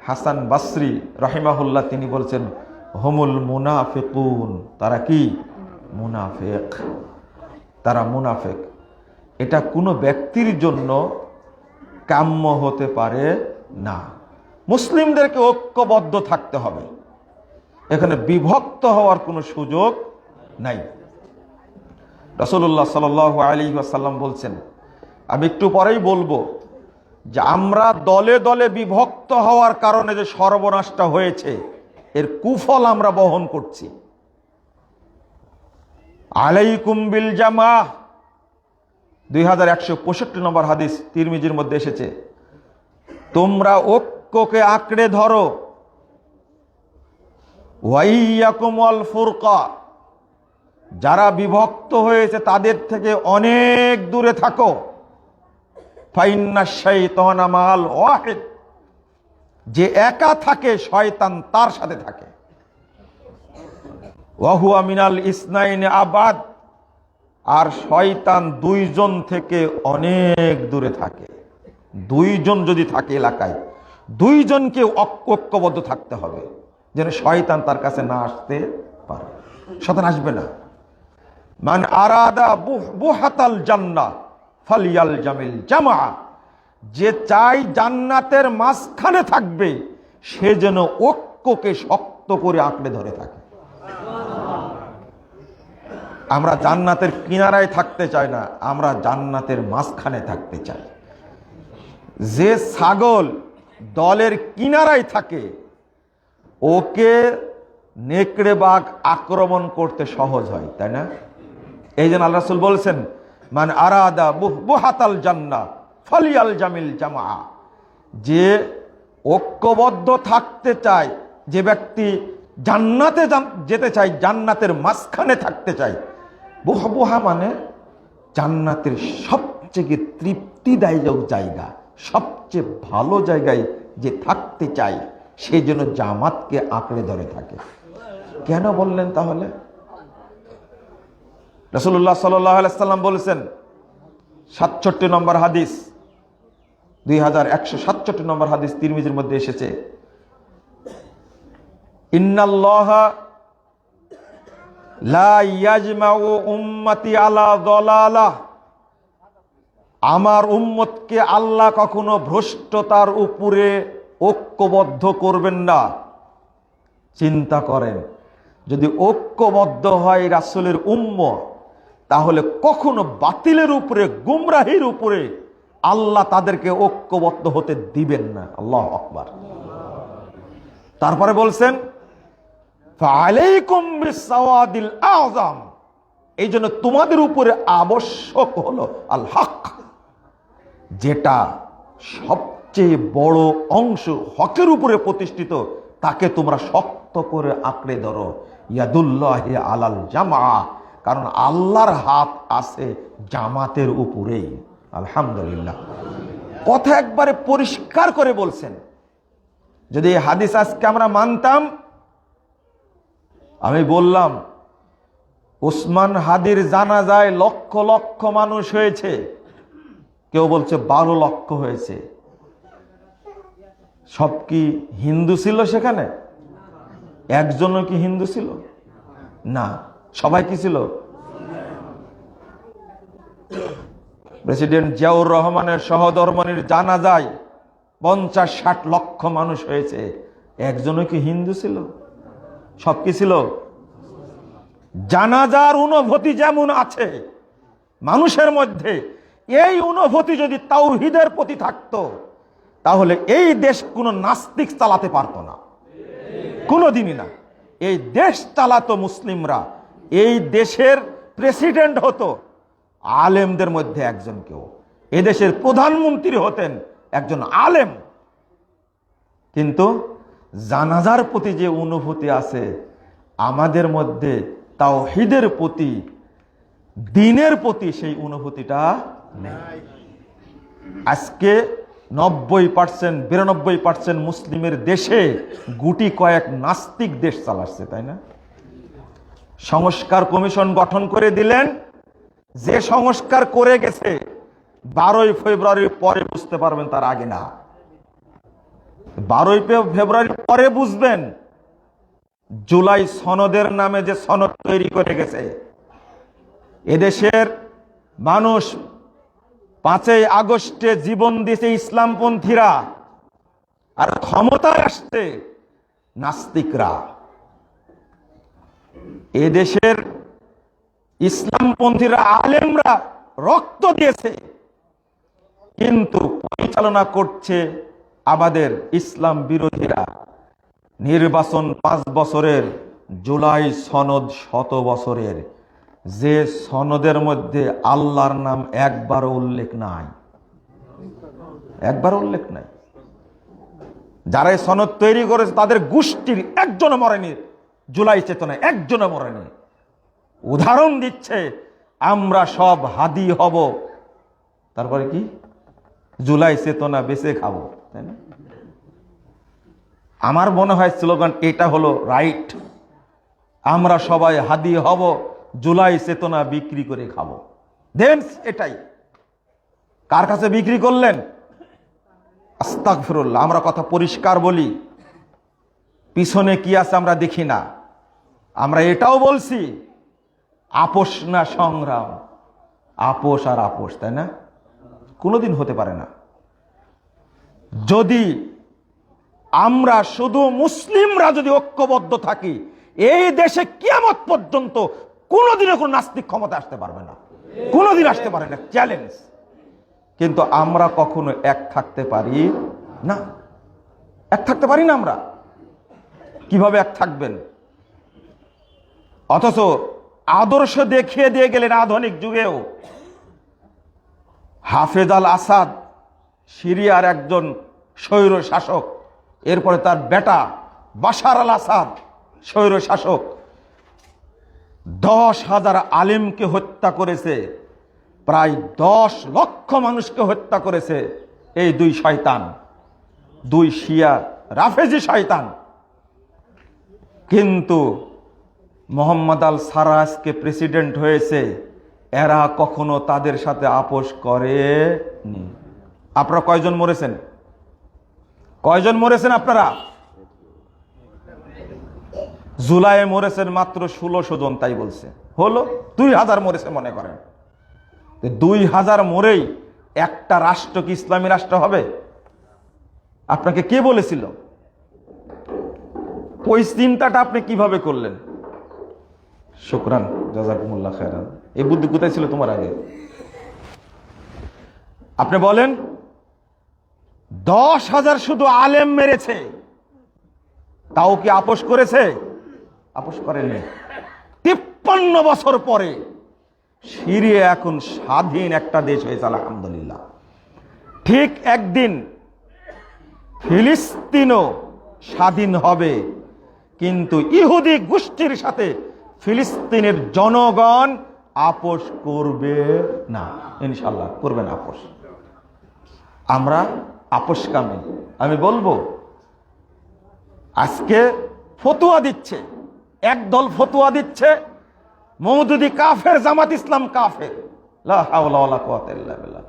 হাসান বাসরি রাহিমাহুল্লাহ তিনি বলছেন হুমুল মুনাফিকুন, তারা কি? মুনাফিক, তারা মুনাফিক। এটা কোনো ব্যক্তির জন্য কাম্য হতে পারে না। মুসলিমদেরকে ঐক্যবদ্ধ থাকতে হবে, এখানে বিভক্ত হওয়ার কোনো সুযোগ নাই। রাসূলুল্লাহ সাল্লাল্লাহু আলাইহি ওয়াসাল্লাম বলছেন, আমি একটু পরেই বলবো যে আমরা দলে দলে বিভক্ত হওয়ার কারণে যে সর্বনাশটা হয়েছে এর কুফল আমরা বহন করছি। আলাইকুম বিল জামাহ, 2165 নম্বর হাদিস তিরমিজির মধ্যে এসেছে, তোমরা ঐক্যকে আঁকড়ে ধরো। ওয়াইয়াকুম ওয়াল ফুরকা, যারা বিভক্ত হয়েছে তাদের থেকে অনেক দূরে থাকো। ফাইন্না শাইতানা মাল ওয়াহিদ, যে একা থাকে শয়তান তার সাথে থাকে। ওয়া হুয়া মিনাল ইসনাইনি আবাদ, আর শয়তান দুইজন থেকে অনেক দূরে থাকে। দুইজন যদি থাকে এলাকায়, দুইজনকে ঐক্যবদ্ধ থাকতে হবে যেন শয়তান তার কাছে না আসতে পারে। শয়তান আসবে না। মান আরাদা বুহাতাল জান্নাহ ফালইয়ালজামিল জামাআ, যে চাই জান্নাতের মাঝখানে থাকবে সে যেন ঐক্যকে শক্ত করে আঁকড়ে ধরে থাকে। আমরা জান্নাতের কিনারায় থাকতে চাই না, আমরা জান্নাতের মাঝখানে থাকতে চাই। যে ছাগল দলের কিনারায় থাকে ওকে নেকড়ে বাঘ আক্রমণ করতে সহজ হয়, তাই না? এই জন্য আল্লাহ রাসূল বলছেন মান আরাদা বুহাতাল জান্নাহ ফালইয়ালজামিল জামাআ, যে ঐক্যবদ্ধ থাকতে চায়, যে ব্যক্তি জান্নাতে যেতে চায়, জান্নাতের মাঝখানে থাকতে চায়। বুহা মানে জান্নাতের সবচেয়ে তৃপ্তিদায়ক জায়গা, সবচেয়ে ভালো জায়গায় যে থাকতে চায় সেই জন্য জামাতকে আঁকড়ে ধরে থাকে। কেন বললেন তাহলে? রাসূলুল্লাহ সাল্লাল্লাহু আলাইহি ওয়াসাল্লাম বলেছেন 67 নম্বর হাদিস, 2167 নম্বর হাদিস তিরমিজির মধ্যে এসেছে, ইন্নাল্লাহা লা ইয়াজমাউ উম্মতি আলা দালালাহ, আমার উম্মতকে আল্লাহ কখনো ভ্রষ্টতার উপরে ঐক্যবদ্ধ করবেন না। চিন্তা করেন, যদি ঐক্যবদ্ধ হয় রাসূলের উম্মত, তাহলে কখনো বাতিলের উপরে, গুমরাহির উপরে আল্লাহ তাদেরকে ঐক্যবদ্ধ হতে দিবেন না। আল্লাহু আকবার। তারপরে বলছেন ফাআলাইকুম বিসসাওয়াদিল আযম, এই জন্য তোমাদের উপরে আবশ্যক হলো আল হক, যেটা সবচেয়ে বড় অংশ হকের উপরে প্রতিষ্ঠিত, তাকে তোমরা শক্ত করে আঁকড়ে ধরো। ইয়াদুল্লাহি আলাল জামা, কারণ আল্লাহর হাত আছে জামাতের উপরেই। আলহামদুলিল্লাহ, কথা একবারে পরিষ্কার করে বলছেন। যদি এই হাদিস আজকে আমরা মানতাম, আমি বললাম ওসমান হাদির জানাজায় লক্ষ লক্ষ মানুষ হয়েছে, কেউ বলছে 12 লক্ষ হয়েছে। সব কি হিন্দু ছিল সেখানে? একজনও কি হিন্দু ছিল? না, সবাই কি ছিল? প্রেসিডেন্ট জিয়াউর রহমানের সহধর্মিণীর জানাজায় 50-60 লক্ষ মানুষ হয়েছে, একজনও কি হিন্দু ছিল? সব কি ছিল? জানাজার অনুভূতি যেমন আছে মানুষের মধ্যে, এই অনুভূতি যদি তাওহীদের প্রতি থাকতো, তাহলে এই দেশ কোনো নাস্তিক চালাতে পারতো না, কোনোদিনই না। এই দেশ চালাতো মুসলিমরা। এই দেশের প্রেসিডেন্ট হতো আলেমদের মধ্যে একজন কেউ, এদেশের প্রধানমন্ত্রী হতেন একজন আলেম। কিন্তু জানাজার প্রতি যে অনুভূতি আছে আমাদের মধ্যে, তাওহীদের প্রতি, দ্বীনের প্রতি সেই অনুভূতিটা নেই। আজকে 90%, 92% মুসলিমের দেশে গুটি কয়েক নাস্তিক দেশ চালাচ্ছে, তাই না? সংস্কার কমিশন গঠন করে দিলেন, যে সংস্কার করে গেছে 12ই ফেব্রুয়ারির পরে বুঝতে পারবেন, তার আগে না। 12ই ফেব্রুয়ারির পরে বুঝবেন জুলাই সনদের নামে যে সনদ তৈরি করে গেছে। এদেশের মানুষ 5ই আগস্টে জীবন দিয়েছে ইসলামপন্থীরা, আর ক্ষমতায় আসছে নাস্তিকরা। এদেশের ইসলামপন্থীরা, আলেমরা রক্ত দিয়েছে, কিন্তু পরিচালনা করছে আমাদের ইসলাম বিরোধীরা। নির্বাচন 5 বছরের, জুলাই সনদ 100 বছরের, যে সনদের মধ্যে আল্লাহর নাম একবারও উল্লেখ নাই, একবার উল্লেখ নাই। যারা এই সনদ তৈরি করেছে তাদের গোষ্ঠীর একজনও মরেনি, জুলাই চেতনায় একজনও মরেনি। উদাহরণ দিচ্ছে আমরা সব হাদি হব, তারপরে কি জুলাই চেতনা বেঁচে খাবো, তাই না? আমার মনে হয় স্লোগান এটা হলো রাইট। আমরা সবাই হাদি হব, জুলাই চেতনা বিক্রি করে খাবো। দেন এটাই কার কাছে বিক্রি করলেন? আস্তাগফিরুল্লাহ। আমরা কথা পরিষ্কার বলি, পিছনে কি আছে আমরা দেখি না। আমরা এটাও বলছি আপোষ না সংগ্রাম, আপোষ আর আপোষ, তাই না? কোনোদিন হতে পারে না। যদি আমরা শুধু মুসলিমরা যদি ঐক্যবদ্ধ থাকি, এই দেশে কিয়ামত পর্যন্ত কোনোদিনও কোনো নাস্তিক ক্ষমতা আসতে পারবে না, কোনোদিন আসতে পারে না, চ্যালেঞ্জ। কিন্তু আমরা কখনো এক থাকতে পারি না, এক থাকতে পারি না। আমরা কিভাবে এক থাকবেন? অথচ আদর্শ দেখিয়ে দিয়ে গেলেন আধুনিক যুগেও। হাফেজ আল আসাদ সিরিয়ার একজন স্বৈর শাসক, এরপরে তার বেটা বাশার আল আসাদ স্বৈর শাসক, 10,000 আলেমকে হত্যা করেছে, প্রায় 10 লক্ষ মানুষকে হত্যা করেছে এই দুই শয়তান, দুই শিয়া রাফেজি শয়তান। কিন্তু মোহাম্মদ আল সারাজকে প্রেসিডেন্ট হয়েছে, এরা কখনো তাদের সাথে আপোষ করেনি। আপনারা কয়জন মরেছেন? কয়জন মরেছেন আপনারা? জুলাইয়ে মরেছেন মাত্র 1600 জন, তাই বলছে। হলো 2000 মরেছে মনে করেন। 2000 মরেই একটা রাষ্ট্র কি ইসলামী রাষ্ট্র হবে? আপনাকে কে বলেছিল? ওই চিন্তাটা আপনি কিভাবে করলেন? শুকরান, জাযাকুমুল্লাহ খায়রান। এই বুদ্ধি কোথায় ছিল তোমার আগে? আপনি বলেন 10,000 শুধু আলেম মেরেছে, তাও কি আপোষ করেছে? আপোষ করেনি। 53 বছর পরে সিরিয়া এখন স্বাধীন একটা দেশ হয়েছে, আলহামদুলিল্লাহ। ঠিক একদিন ফিলিস্তিনও স্বাধীন হবে, কিন্তু ইহুদি গোষ্ঠীর সাথে ফিলিস্তিনের জনগণ আপোষ করবে না। ইনশাআল্লাহ করবে না আপোষ। আমরা আপোষকামী। আমি বলবো, আজকে ফতোয়া দিচ্ছে, একদল ফতোয়া দিচ্ছে মওদুদি কাফের, জামাত ইসলাম কাফের। লা হাওলা ওয়ালা কুওয়াতা ইল্লা বিল্লাহ।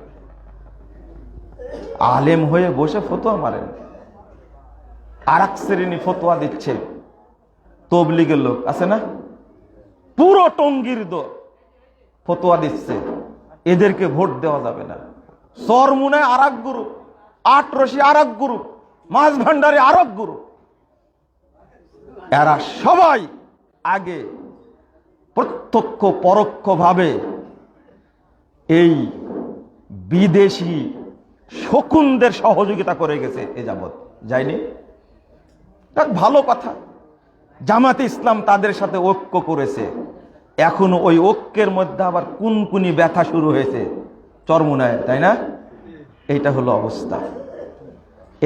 আলেম হয়ে বসে ফতোয়া মারেন। আর এক শ্রেণী ফতোয়া দিচ্ছে, তবলিগের লোক আছে না, পুরো টঙ্গীর দল ফতোয়া দিচ্ছে এদেরকে ভোট দেওয়া যাবে না। চরমুনায় আর এক গ্রুপ, আটরশি আর এক গ্রুপ, মাছ ভান্ডারে আর এক গ্রুপ। এরা সবাই আগে প্রত্যক্ষ পরোক্ষভাবে এই বিদেশি শকুনদের সহযোগিতা করে গেছে এ যাবৎ, যায়নি? ভালো কথা। জামাতে ইসলাম তাদের সাথে ঐক্য করেছে, এখন ওই ঐক্যের মধ্যে আবার কুনকুনি ব্যথা শুরু হয়েছে চরমুনায়, তাই না? এইটা হলো অবস্থা।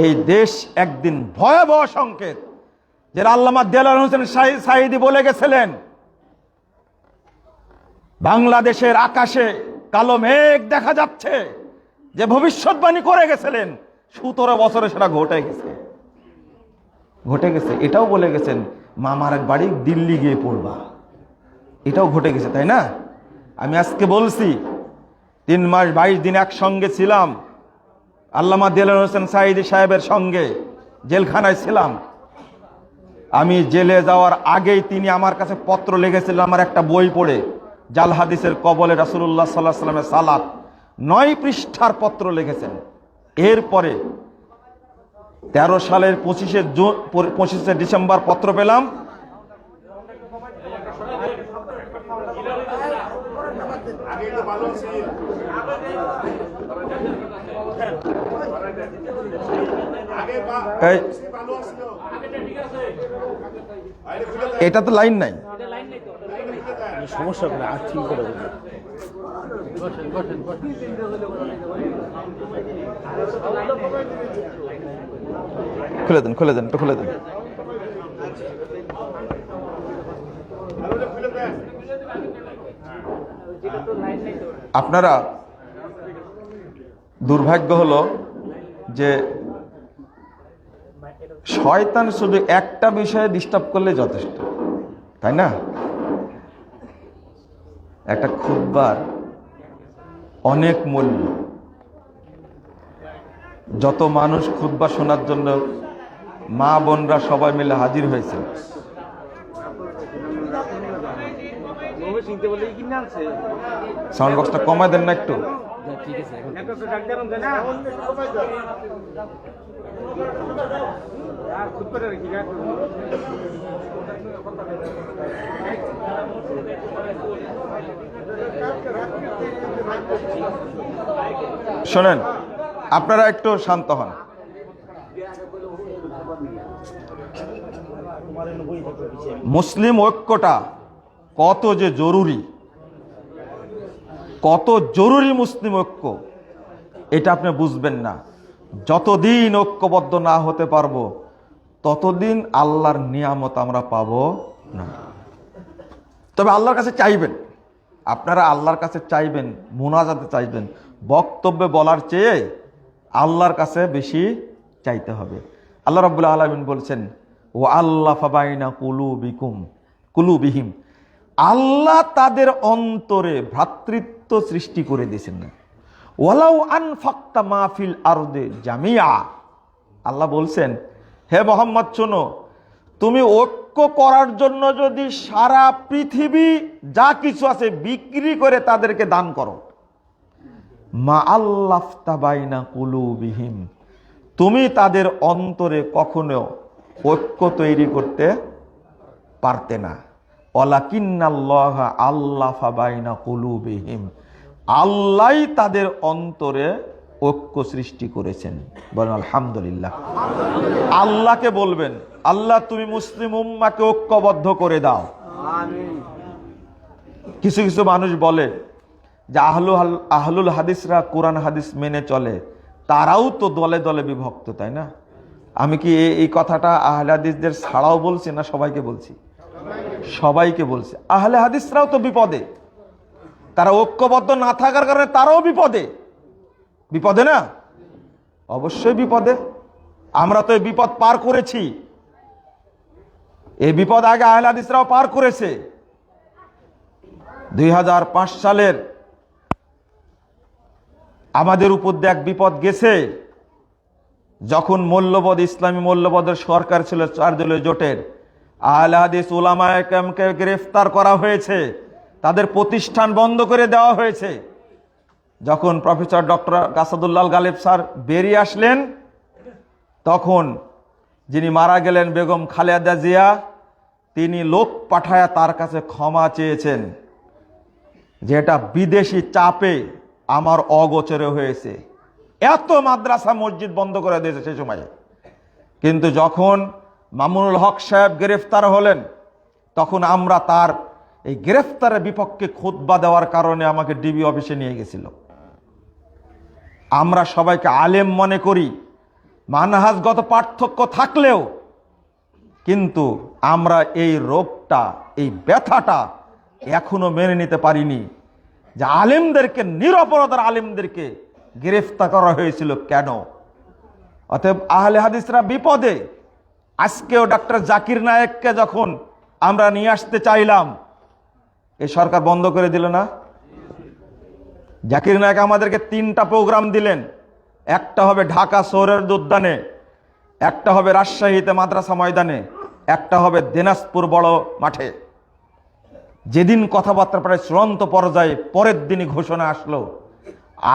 এই দেশ একদিন ভয়াবহ সংকেত, যে আল্লামা দেলাওয়ার হোসেন সাঈদী বলে গেছিলেন, বাংলাদেশের আকাশে কালো মেঘ দেখা যাচ্ছে, যে ভবিষ্যৎবাণী করে গেছিলেন 17 বছরে সেটা ঘটে গেছে। এটাও বলে গেছেন মামার এক বাড়ি দিল্লি গিয়ে পড়বা, এটাও ঘটে গেছে, তাই না? আমি আজকে বলছি 3 মাস 22 দিন একসঙ্গে ছিলাম আল্লামা দেলাওয়ার হোসেন সাঈদী সাহেবের সঙ্গে, জেলখানায় ছিলাম। আমি জেলে যাওয়ার আগেই তিনি আমার কাছে পত্র লিখেছিলেন, আমার একটা বই পড়ে, জাল হাদিসের কবলে রাসূলুল্লাহ সাল্লাল্লাহু আলাইহি ওয়াসাল্লামের সালাত, 9 পৃষ্ঠার পত্র লিখেছেন। এরপরে 13 সালের 25শে ডিসেম্বর পত্র পেলাম, এটা তো লাইন নাই, সমস্যা করে ঠিক করে খুলে দেন, খুলে দেন, একটু খুলে দেন। আপনারা দুর্ভাগ্য হলো যে শয়তান শুধু একটা বিষয়ে ডিস্টার্ব করলে যথেষ্ট, তাই না? একটা খুতবার অনেক মূল্য। যত মানুষ খুতবা শোনার জন্য মা বোনরা সবাই মিলে হাজির হয়েছে, সাউন্ড বক্সটা কমায় দেন না একটু। শোনেন, আপনারা একটু শান্ত হন। মুসলিম ঐক্যটা কত যে জরুরি, কত জরুরি মুসলিম ঐক্য, এটা আপনি বুঝবেন না। যতদিন ঐক্যবদ্ধ না হতে পারবো ততদিন আল্লাহর নিয়ামত আমরা পাবো না। তবে আল্লাহর কাছে চাইবেন, আপনারা আল্লাহর কাছে চাইবেন, মুনাজাতে চাইবেন, বক্তব্যে বলার চেয়ে আল্লাহর কাছে বেশি চাইতে হবে। আল্লাহ রাব্বুল আলামিন বলছেন, ও আল্লাফা বাইনা কুলুবিহিম, আল্লাহ তাদের অন্তরে ভ্রাতৃত্ব সৃষ্টি করে দিয়েছেন না। ওয়ালাউ আনফাকতা মা ফিল আরদে জামিয়া, আল্লাহ বলছেন, হে মোহাম্মদ শোনো, তুমি ঐক্য করার জন্য যদি সারা পৃথিবী যা কিছু আছে বিক্রি করে তাদেরকে দান করো, মা আল্লাফতা বাইনা কুলুবিহিম, তুমি তাদের অন্তরে কখনো ঐক্য তৈরি করতে পারতে না। ওয়ালাকিন্নাল্লাহ আল্লাফা বাইনা কুলুবিহিম, আল্লাহই তাদের অন্তরে ঐক্য সৃষ্টি করেছেন। বলেন আলহামদুলিল্লাহ। আল্লাহকে বলবেন, আল্লাহ তুমি মুসলিম উম্মাহকে ঐক্যবদ্ধ করে দাও। কিছু কিছু মানুষ বলে যে আহলুল হাদিসরা কোরআন হাদিস মেনে চলে, তারাও তো দলে দলে বিভক্ত, তাই না? আমি কি এই কথাটা আহলে হাদিসদের ছাড়াও বলছি না সবাইকে বলছি? সবাইকে বলছি। আহলে হাদিসরাও তো বিপদে, তারা ঐক্যবদ্ধ না থাকার কারণে তারাও বিপদে। বিপদে না? অবশ্যই বিপদে। আমরা তো এই বিপদ পার করেছি, এই বিপদ আগে আহলে হাদিসরাও পার করেছে। 2005 সালের আমাদের উপর দিয়ে এক বিপদ গেছে, যখন মূল্যবোধ, ইসলামী মূল্যবোধের সরকার ছিল 4 দলীয় জোটের। আহলে হাদিস উলামায়ে কেরামকে গ্রেফতার করা হয়েছে, তাদের প্রতিষ্ঠান বন্ধ করে দেওয়া হয়েছে। যখন professor doctor Asadullah Ghalib sir বেরিয়ে আসলেন, তখন যিনি মারা গেলেন বেগম খালেদা জিয়া, তিনি লোক পাঠায়া তার কাছে ক্ষমা চেয়েছেন যে এটা বিদেশি চাপে আমার অগোচরে হয়েছে। এত মাদ্রাসা মসজিদ বন্ধ করে দিয়েছে সে সময়ে। কিন্তু যখন মামুনুল হক সাহেব গ্রেফতার হলেন, তখন আমরা তার এই গ্রেফতারের বিপক্ষে খুতবা দেওয়ার কারণে আমাকে ডিবি অফিসে নিয়ে গেছিল। আমরা সবাইকে আলেম মনে করি, মানহাজগত পার্থক্য থাকলেও কিন্তু আমরা এই রোগটা, এই ব্যথাটা এখনো মেনে নিতে পারিনি যে আলেমদেরকে, নিরপরাধ আলেমদেরকে গ্রেফতার করা হয়েছিল কেন। অতএব আহলে হাদিসরা বিপদে। আজকেও ডক্টর জাকির নায়েককে যখন আমরা নিয়ে আসতে চাইলাম, এই সরকার বন্ধ করে দিল না? জাকির নায়েক আমাদেরকে 3টা প্রোগ্রাম দিলেন। একটা হবে ঢাকা শহরের উদ্যানে, একটা হবে রাজশাহীতে মাদ্রাসা ময়দানে, একটা হবে দিনাজপুর বড় মাঠে। যেদিন কথাবার্তা প্রায় চূড়ান্ত পর্যায়ে, পরের দিনই ঘোষণা আসলো।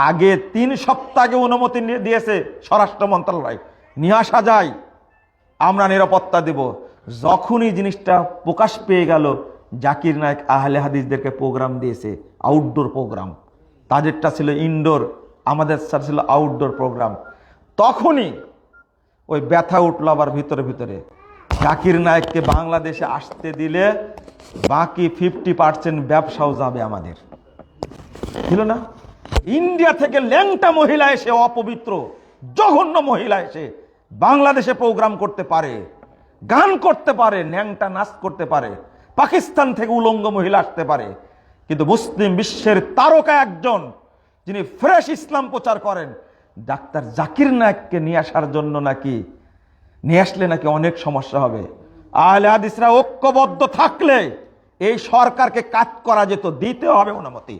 আগে 3 সপ্তাহ আগে অনুমতি দিয়েছে স্বরাষ্ট্র মন্ত্রণালয়, নিয়ে আসা যায়, আমরা নিরাপত্তা দেব। যখনই জিনিসটা প্রকাশ পেয়ে গেল, জাকির নায়েক আহলে হাদিসদেরকে প্রোগ্রাম দিয়েছে, আউটডোর প্রোগ্রাম। তাদেরটা ছিল ইনডোর, আমাদের ছিল আউটডোর প্রোগ্রাম। তখনই ওই ব্যথা উঠলো আবার ভিতরে ভিতরে। জাকির নায়েককে বাংলাদেশে আসতে দিলে বাকি 50% ব্যবসাও যাবে আমাদের, ছিল না? ইন্ডিয়া থেকে ল্যাংটা মহিলা এসে, অপবিত্র জঘন্য মহিলা এসে বাংলাদেশে প্রোগ্রাম করতে পারে, গান করতে পারে, ন্যাংটা নাচ করতে পারে। পাকিস্তান থেকে উলঙ্গ মহিলা আসতে পারে, কিন্তু মুসলিম বিশ্বের তারকা একজন, যিনি ফ্রেশ ইসলাম প্রচার করেন, ডাক্তার জাকির নায়েককে নিয়ে আসার জন্য নাকি, নিয়ে আসলে নাকি অনেক সমস্যা হবে। আহলে হাদিসরা ঐক্যবদ্ধ থাকলে এই সরকারকে কাজ করা যেত, দিতে হবে অনুমতি।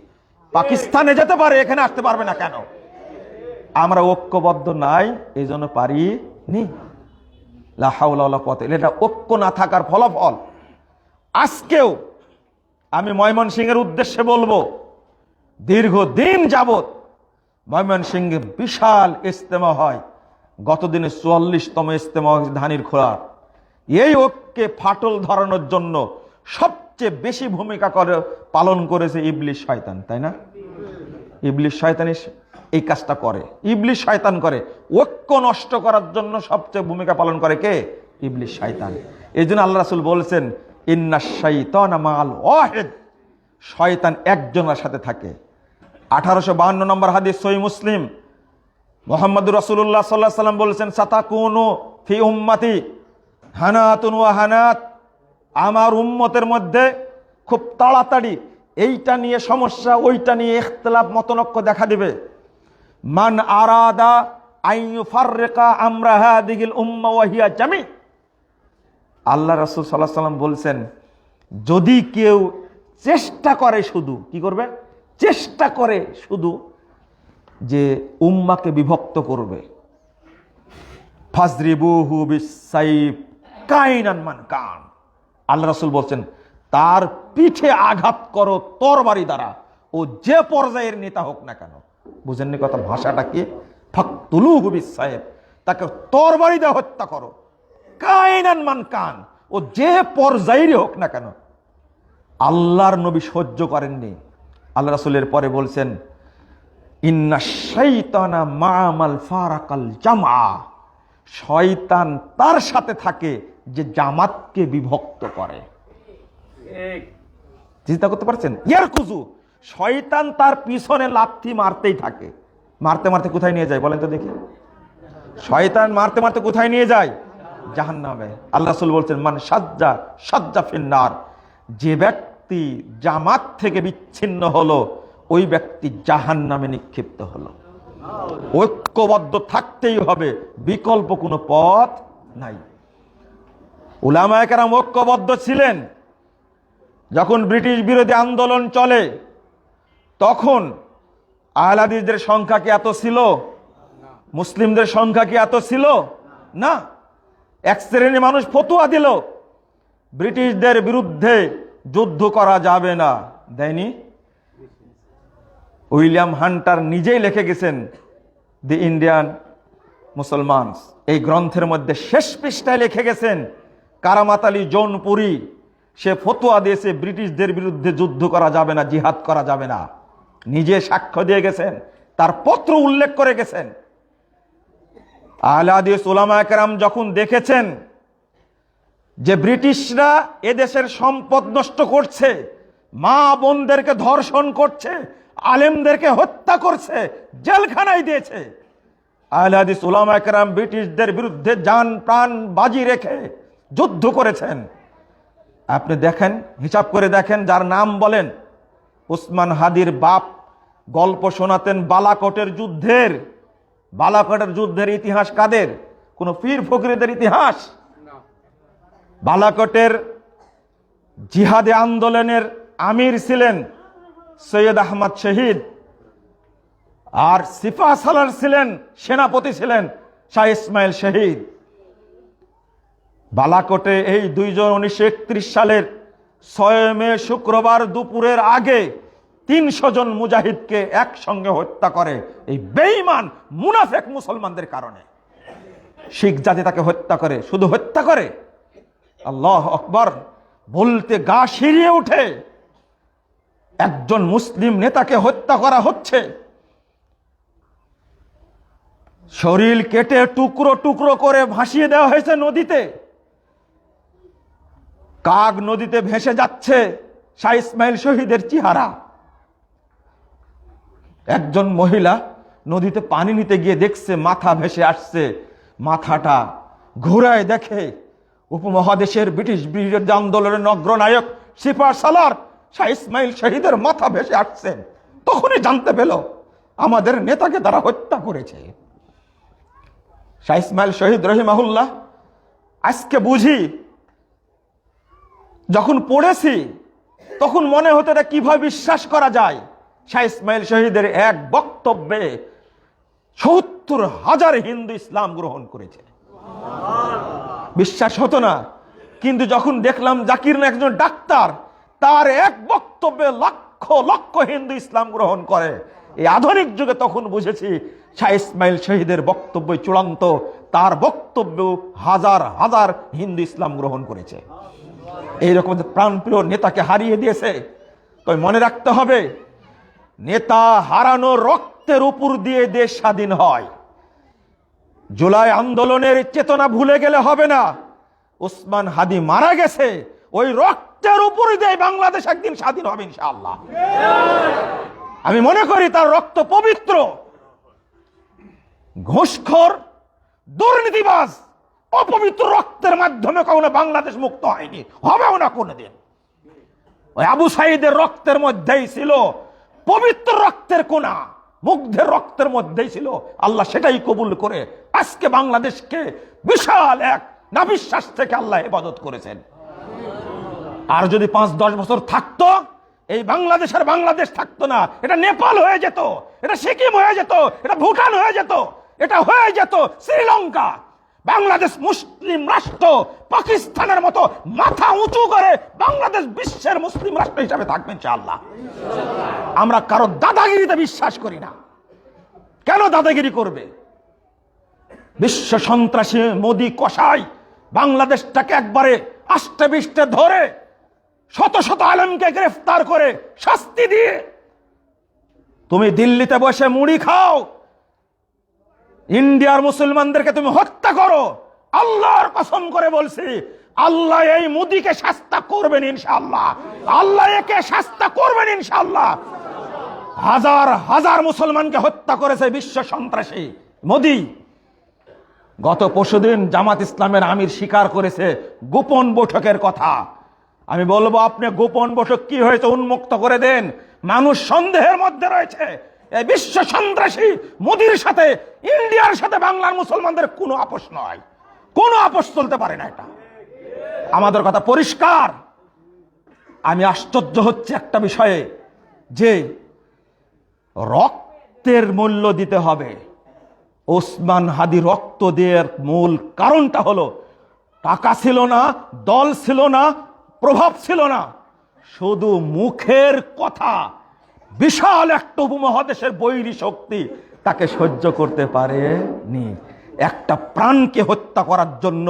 পাকিস্তানে যেতে পারে, এখানে আসতে পারবে না কেন? আমরা ঐক্যবদ্ধ নাই, এই জন্য পারিনি। লা হাওলা ওয়ালা কুওয়াতা ইল্লা বিল্লাহ। এটা ঐক্য না থাকার ফলাফল। আজকেও আমি ময়মনসিংহের উদ্দেশ্যে বলবো, দীর্ঘদিন যাবৎ ময়মনসিংহে বিশাল ইজতেমা হয়। গতদিনে 44তম ইজতেমা ধানির খোলা। এই ঐক্যে ফাটল ধরানোর জন্য সবচেয়ে বেশি ভূমিকা পালন করেছে ইবলিস শয়তান, তাই না? ইবলিস শয়তানি এই কাজটা করে, ইবলিস শয়তান করে। ঐক্য নষ্ট করার জন্য সবচেয়ে ভূমিকা পালন করে কে? ইবলিস শয়তান। এই জন্য আল্লাহ রাসূল বলছেন, ইন্নাশ শাইতানা মাআল ওয়াহিদ, শয়তান একজনের সাথে থাকে। 1852 নম্বর হাদিস, সহিহ মুসলিম। মুহাম্মদুর রাসূলুল্লাহ সাল্লাল্লাহু আলাইহি ওয়াসাল্লাম বলেছেন, সাতাকুনু ফি উম্মতি হানাতুন ওয়া হানাত, আমার উম্মতের মধ্যে খুব তাড়াতাড়ি এইটা নিয়ে সমস্যা, ওইটা নিয়ে ইখতিলাফ, মতনৈক্য দেখা দিবে। মান আরাদা আন ইউফাররিকা আমরা হাদিহিল উম্মাহ ওয়া হিয়া জামি। আল্লাহ রাসূল সাল্লাল্লাহু আলাইহি ওয়াসাল্লাম বলছেন, যদি কেউ চেষ্টা করে, শুধু কি করবে? চেষ্টা করে শুধু যে উম্মাকে বিভক্ত করবে, ফাজরিবুহু বিসাইফ কাইনান মান কান। আল্লাহ রাসূল বলছেন, তার পিঠে আঘাত করো তরবারি দ্বারা, ও যে পর্যায়ের নেতা হোক না কেন। বুঝেননি কথা? ভাষাটা কি? ফাকতুলুহু বিসাইফ, তাকে তরবারি দিয়ে হত্যা করো, কাইনান মান কান, ও যে পর্যায়েরই হোক না কেন। আল্লাহর নবী সহ্য করেননি। আল্লাহ রাসূলের পরে বলছেন, ইন্নাশ শাইতানা মা'াল ফারাকাল জামআ, শয়তান তার সাথে থাকে যে জামাতকে বিভক্ত করে। চিন্তা করতে পারছেন? ইয়ারকুজু, শয়তান তার পিছনে লাথি মারতেই থাকে। মারতে মারতে কোথায় নিয়ে যায় বলেন তো দেখি? শয়তান মারতে মারতে কোথায় নিয়ে যায়? জাহান্নামে। আল্লাহ রাসূল বলছেন, মান সাজ্জা সাজ্জা ফিন্নার, যে ব্যক্তি জামাত থেকে বিচ্ছিন্ন হলো ওই ব্যক্তি জাহান্নামে নিক্ষিপ্ত হলো। ঐক্যবদ্ধ থাকতেই হবে, বিকল্প কোনো পথ নাই। উলামায়ে কেরাম ঐক্যবদ্ধ ছিলেন। যখন ব্রিটিশ বিরোধী আন্দোলন চলে তখন আহলে হাদিসদের সংখ্যা কি এত ছিল? মুসলিমদের সংখ্যা কি এত ছিল? না। এক শ্রেণীর মানুষ ফতোয়া দিল ব্রিটিশদের বিরুদ্ধে যুদ্ধ করা যাবে না, দেয়নি? উইলিয়াম হান্টার নিজেই লিখে গেছেন দি ইন্ডিয়ান মুসলমানস, এই গ্রন্থের মধ্যে শেষ পৃষ্ঠায় লিখে গেছেন কারামাত আলী জৌনপুরী সে ফতোয়া দিয়েছে ব্রিটিশদের বিরুদ্ধে যুদ্ধ করা যাবে না, জিহাদ করা যাবে না। নিজে সাক্ষ্য দিয়ে গেছেন, তার পত্র উল্লেখ করে গেছেন। আহলে হাদিস উলামায়ে কেরাম যখন দেখেছেন যে ব্রিটিশরা এদেশের সম্পদ নষ্ট করছে, মা বোনদেরকে ধর্ষণ করছে, আলেমদেরকে হত্যা করছে, জেলখানায় দিয়েছে, আহলে হাদিস উলামায়ে কেরাম ব্রিটিশদের বিরুদ্ধে জান প্রাণ বাজি রেখে যুদ্ধ করেছেন। আপনি দেখেন, হিসাব করে দেখেন, যার নাম বলেন উসমান হাদির বাপ গল্প শোনাতেন বালাকোটের যুদ্ধের। বালাকোটের যুদ্ধের ইতিহাস কাদের? কোন পীর ফকিরদের ইতিহাস? বালাকোটের জিহাদে আন্দোলনের আমির ছিলেন সৈয়দ আহমদ শহীদ, আর সিপাহ সালার ছিলেন, সেনাপতি ছিলেন শাহ ইসমাইল শহীদ। বালাকোটে এই দুইজন 1931 সালের 6 মে শুক্রবার দুপুরের আগে 300 জন মুজাহিদকে একসঙ্গে হত্যা করে এই বেঈমান মুনাফিক মুসলমানদের কারণে। শিখ জাতি তাকে হত্যা করে, শুধু হত্যা করে, আল্লাহ আকবার বলতে গা শিরিয়ে ওঠে। একজন মুসলিম নেতাকে হত্যা করা হচ্ছে, শরীর কেটে টুকরো টুকরো করে ভাসিয়ে দেওয়া হয়েছে নদীতে। কাগ নদীতে ভেসে যাচ্ছে শাহ ইসমাইল শহীদের চেহারা। একজন মহিলা নদীতে পানি নিতে গিয়ে দেখছে মাথা ভেসে আসছে, মাথাটা ঘুরায় দেখে উপমহাদেশের ব্রিটিশ বিরোধী আন্দোলনের অগ্রনায়ক সিপাহ সালার শাহ ইসমাইল শহীদের মাথা ভেসে আসছে। তখনই জানতে পেল আমাদের নেতাকে তারা হত্যা করেছে। শাহ ইসমাইল শহীদ রহিমাহুল্লাহ আজকে বুঝি, যখন পড়েছি তখন মনে হতো এটা কিভাবে বিশ্বাস করা যায়। শাহ ইসমাইল শহীদের এক বক্তব্যে ৭০,০০০ হিন্দু ইসলাম গ্রহণ করেছে। বিশ্বাস হতো না, কিন্তু যখন দেখলাম জাকির নায়েক একজন ডাক্তার, তার এক বক্তব্যে লক্ষ লক্ষ হিন্দু ইসলাম গ্রহণ করে, এই আধুনিক যুগে তখন বুঝেছি শাহ ইসমাইল শহীদের বক্তব্য চূড়ান্ত। তার বক্তব্য হাজার হাজার হিন্দু ইসলাম গ্রহণ করেছে। এইরকম প্রাণপ্রিয় নেতাকে হারিয়ে দিয়েছে। তবে মনে রাখতে হবে, নেতা হারানো রক্তের উপর দিয়ে দেশ স্বাধীন হয়। জুলাই আন্দোলনের চেতনা ভুলে গেলে হবে না। উসমান হাদি মারা গেছে, ওই রক্তের উপর দিয়ে বাংলাদেশ একদিন স্বাধীন হবে ইনশাআল্লাহ। আমি মনে করি তার রক্ত পবিত্র। ঘুষখোর, দুর্নীতিবাজ, অপবিত্র রক্তের মাধ্যমে কখনো বাংলাদেশ মুক্ত হয়নি, হবেও না কোনোদিন। ওই আবু সাইদের রক্তের মধ্যেই ছিল পবিত্র রক্তের কোনা, মুগ্ধের রক্তের মধ্যেই ছিল। আল্লাহ সেটাই কবুল করে আজকে বাংলাদেশকে বিশাল এক নাবিশ্বাস থেকে আল্লাহ হেফাজত করেছেন। আর যদি 5-10 বছর থাকতো, এই বাংলাদেশের বাংলাদেশ থাকতো না, এটা নেপাল হয়ে যেত, এটা সিকিম হয়ে যেত, এটা ভুটান হয়ে যেত, এটা হয়ে যেত শ্রীলঙ্কা। বাংলাদেশ মুসলিম রাষ্ট্র পাকিস্তানের মতো মাথা উঁচু করে বাংলাদেশ বিশ্বের মুসলিম রাষ্ট্র হিসাবে থাকবে ইনশাআল্লাহ। আমরা কারো দাদাগিরিতে বিশ্বাস করি না। কেন দাদাগিরি করবে? বিশ্ব সন্ত্রাসী মোদি কসাই বাংলাদেশটাকে একবারে আষ্টে বিষ্টে ধরে শত শত আলেমকে গ্রেফতার করে শাস্তি দিয়ে তুমি দিল্লিতে বসে মুড়ি খাও, ইন্ডিয়ার মুসলমানদেরকে তুমি হত্যা করো। আল্লাহর কসম করে বলছি, আল্লাহ এই মোদিকে শাস্তি করবেন ইনশাআল্লাহ। আল্লাহ একে শাস্তি করবেন ইনশাআল্লাহ। হাজার হাজার মুসলমানকে হত্যা করেছে বিশ্ব সন্ত্রাসী মোদি। গত পরশুদিন জামাত ইসলামের আমির স্বীকার করেছে গোপন বৈঠকের কথা। আমি বলবো, আপনি গোপন বৈঠক কি হয়েছে উন্মুক্ত করে দেন। মানুষ সন্দেহের মধ্যে রয়েছে। এই বিশ্ব সন্ত্রাসী মোদির সাথে, ইন্ডিয়ার সাথে বাংলার মুসলমানদের কোনো আপোষ নয়, কোনো আপোষ চলতে পারে না। এটা আমাদের কথা পরিষ্কার। আমি আশ্চর্য হচ্ছে একটা বিষয়ে, যে রক্তের মূল্য দিতে হবে। ওসমান হাদি রক্ত দেওয়ার মূল কারণটা হলো টাকা ছিল না, দল ছিল না, প্রভাব ছিল না, শুধু মুখের কথা। বিশাল একটা উপমহাদেশের বৈরী শক্তি তাকে সহ্য করতে পারেনি। একটা প্রাণকে হত্যা করার জন্য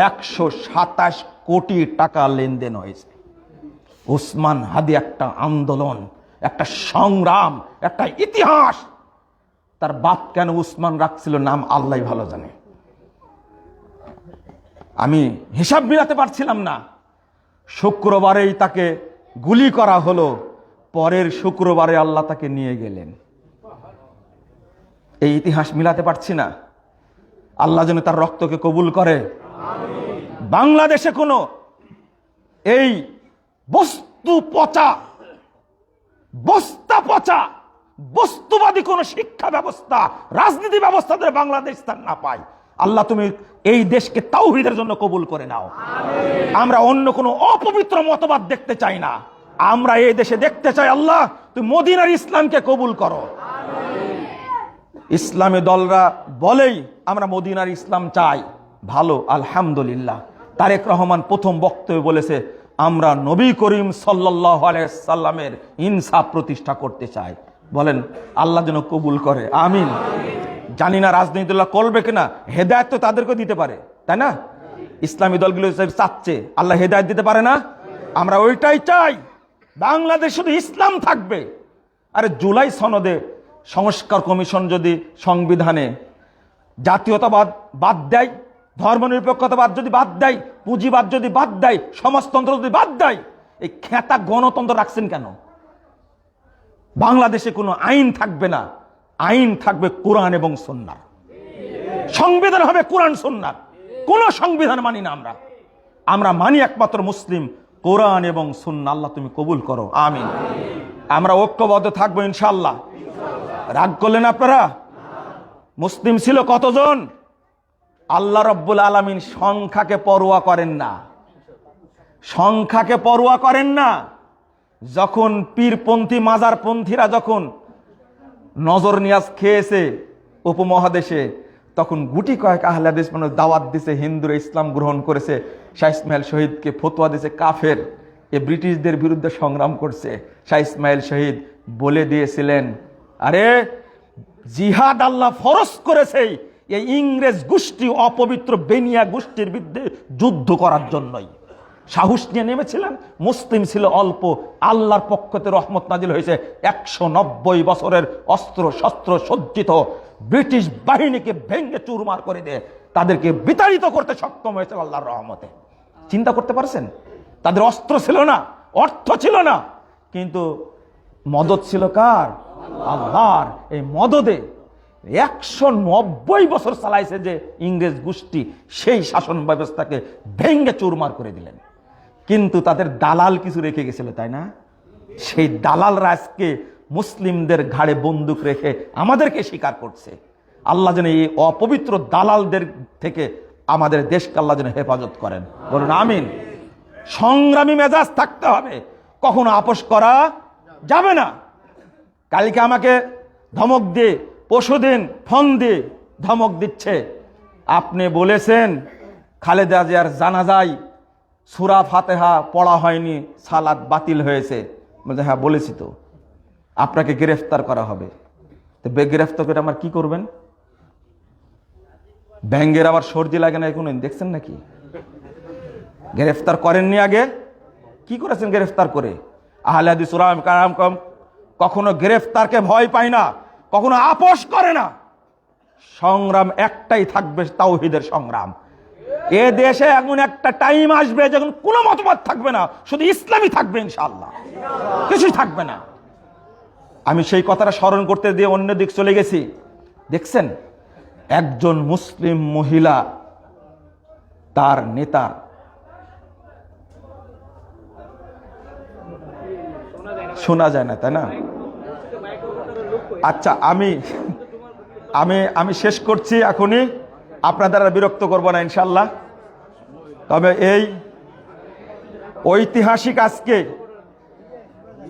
127 কোটি টাকা লেনদেন হয়েছে। ওসমান হাদি একটা আন্দোলন, একটা সংগ্রাম, একটা ইতিহাস। তার বাপ কেন উসমান রাখছিল নাম আল্লাহ ভালো জানে। আমি হিসাব মিলাতে পারছিলাম না। শুক্রবারেই তাকে গুলি করা হলো, পরের শুক্রবারে আল্লাহ তাকে নিয়ে গেলেন। এই ইতিহাস মিলাতে পারছি না। আল্লাহ যেন তার রক্তকে কবুল করে। বাংলাদেশে কোনো এই বস্তু পচা, বস্তা পচা, বস্তুবাদী কোন শিক্ষা ব্যবস্থা, রাজনীতি ব্যবস্থা ধরে বাংলাদেশ স্থান না পায়। আল্লাহ তুমি এই দেশকে তাওহীদের জন্য কবুল করে নাও। আমরা অন্য কোনো অপবিত্র মতবাদ দেখতে চাই না। আমরা এই দেশে দেখতে চাই, আল্লাহ তুমি মদিনার ইসলামকে কবুল করো। ইসলামী দলরা বলেই আমরা মদিনার ইসলাম চাই, ভালো, আলহামদুলিল্লাহ। তারেক রহমান প্রথম বক্তব্যে বলেছে, আমরা নবী করিম সাল্লাল্লাহু আলাইহি সাল্লামের ইনসাফ প্রতিষ্ঠা করতে চাই। বলেন আল্লাহ যেন কবুল করে, আমিন। জানি না রাজনৈতিক দল করবে কিনা, হেদায়েত তো তাদেরকে দিতে পারে, তাই না? ইসলামী দলগুলো চাচ্ছে, আল্লাহ হেদায়েত দিতে পারে না? আমরা ওইটাই চাই, বাংলাদেশ শুধু ইসলাম থাকবে। আরে জুলাই সনদে সংস্কার কমিশন যদি সংবিধানে জাতীয়তাবাদ বাদ দেয়, ধর্মনিরপেক্ষতাবাদ যদি বাদ দেয়, পুঁজিবাদ যদি বাদ দেয়, সমাজতন্ত্র যদি বাদ দেয়, এই খেতা গণতন্ত্র রাখছেন কেন? বাংলাদেশে কোনো আইন থাকবে না, আইন থাকবে কোরআন এবং সুন্নাহ। সংবিধান হবে কোরআন সুন্নাহ। কোন সংবিধান মানি না আমরা। আমরা মানি একমাত্র মুসলিম, কোরআন এবং সুন্নাহ। আল্লাহ তুমি কবুল করো, আমিন। আমরা ঐক্যবদ্ধ থাকবো ইনশাআল্লাহ। রাগ করলেন আপনারা? মুসলিম ছিল কতজন? আল্লাহ রাব্বুল আলামিন সংখ্যাকে পরোয়া করেন না, সংখ্যাকে পরোয়া করেন না। যখন পীরপন্থী মাজারপন্থীরা যখন নজর নিয়াজ খেয়েছে উপমহাদেশে, তখন গুটি কয়েক আহলে হাদিস মানুষ দাওয়াত দিছে, হিন্দুরা ইসলাম গ্রহণ করেছে। শাহ ইসমাইল শহীদকে ফতোয়া দিয়েছে কাফের, এ ব্রিটিশদের বিরুদ্ধে সংগ্রাম করছে। শাহ ইসমাইল শহীদ বলে দিয়েছিলেন, আরে জিহাদ আল্লাহ ফরজ করেছে এই ইংরেজ গোষ্ঠী, অপবিত্র বেনিয়া গোষ্ঠীর বিরুদ্ধে যুদ্ধ করার জন্যই। সাহস নিয়ে নেমেছিলেন। মুসলিম ছিল অল্প, আল্লাহর পক্ষ থেকে রহমত নাজিল হয়েছে। 190 বছরের অস্ত্র শস্ত্র সজ্জিত ব্রিটিশ বাহিনীকে ভেঙ্গে চুরমার করে দিয়ে তাদেরকে বিতাড়িত করতে সক্ষম হয়েছে আল্লাহর রহমতে। চিন্তা করতে পারছেন? তাদের অস্ত্র ছিল না, অর্থ ছিল না, কিন্তু মদদ ছিল কার? আল্লাহর। এই মদদে 190 বছর চালাইছে যে ইংরেজ গোষ্ঠী, সেই শাসন ব্যবস্থাকে ভেঙ্গে চুরমার করে দিলেন। কিন্তু তাদের দালাল কিছু রেখে গেছিল, তাই না? সেই দালালরা আজকে মুসলিমদের ঘাড়ে বন্দুক রেখে আমাদেরকে স্বীকার করছে। আল্লাহ যেন এই অপবিত্র দালালদের থেকে আমাদের দেশকে আল্লাহ যেন হেফাজত করেন, বলুন আমিন। সংগ্রামী মেজাজ থাকতে হবে, কখনো আপোষ করা যাবে না। কালকে আমাকে ধমক দিয়ে, পরশুদিন ফোন দিয়ে ধমক দিচ্ছে, আপনি বলেছেন খালেদা জিয়ার জানাজায় সূরা ফাতিহা পড়া হয়নি, সালাত বাতিল হয়েছে। বলছে হ্যাঁ বলেছি তো, আপনাকে গ্রেফতার করা হবে। তো গ্রেফতার করে আমার কি করবেন? ব্যাঙ্গের আবার সর্দি লাগে না এখন, দেখছেন নাকি? গ্রেফতার করেননি আগে, কি করেছেন গ্রেফতার করে? আহলে হাদিস ওলামা কেরাম কখনো গ্রেফতারকে ভয় পায় না, কখনো আপোষ করে না। সংগ্রাম একটাই থাকবে, তাওহীদের সংগ্রাম। এ দেশে এমন একটা টাইম আসবে যখন কোনো মতবাদ থাকবে না, শুধু ইসলামই থাকবে ইনশাআল্লাহ, কিছুই থাকবে না। আমি সেই কথাটা স্মরণ করতে দিয়ে অন্য দিক চলে গেছি। দেখছেন, একজন মুসলিম মহিলা তার নেতা, শোনা যায় না তাই না? আচ্ছা, আমি আমি আমি শেষ করছি এখনই, আপনাদের আর বিরক্ত করব না ইনশাল্লাহ। তবে এই ঐতিহাসিক আজকে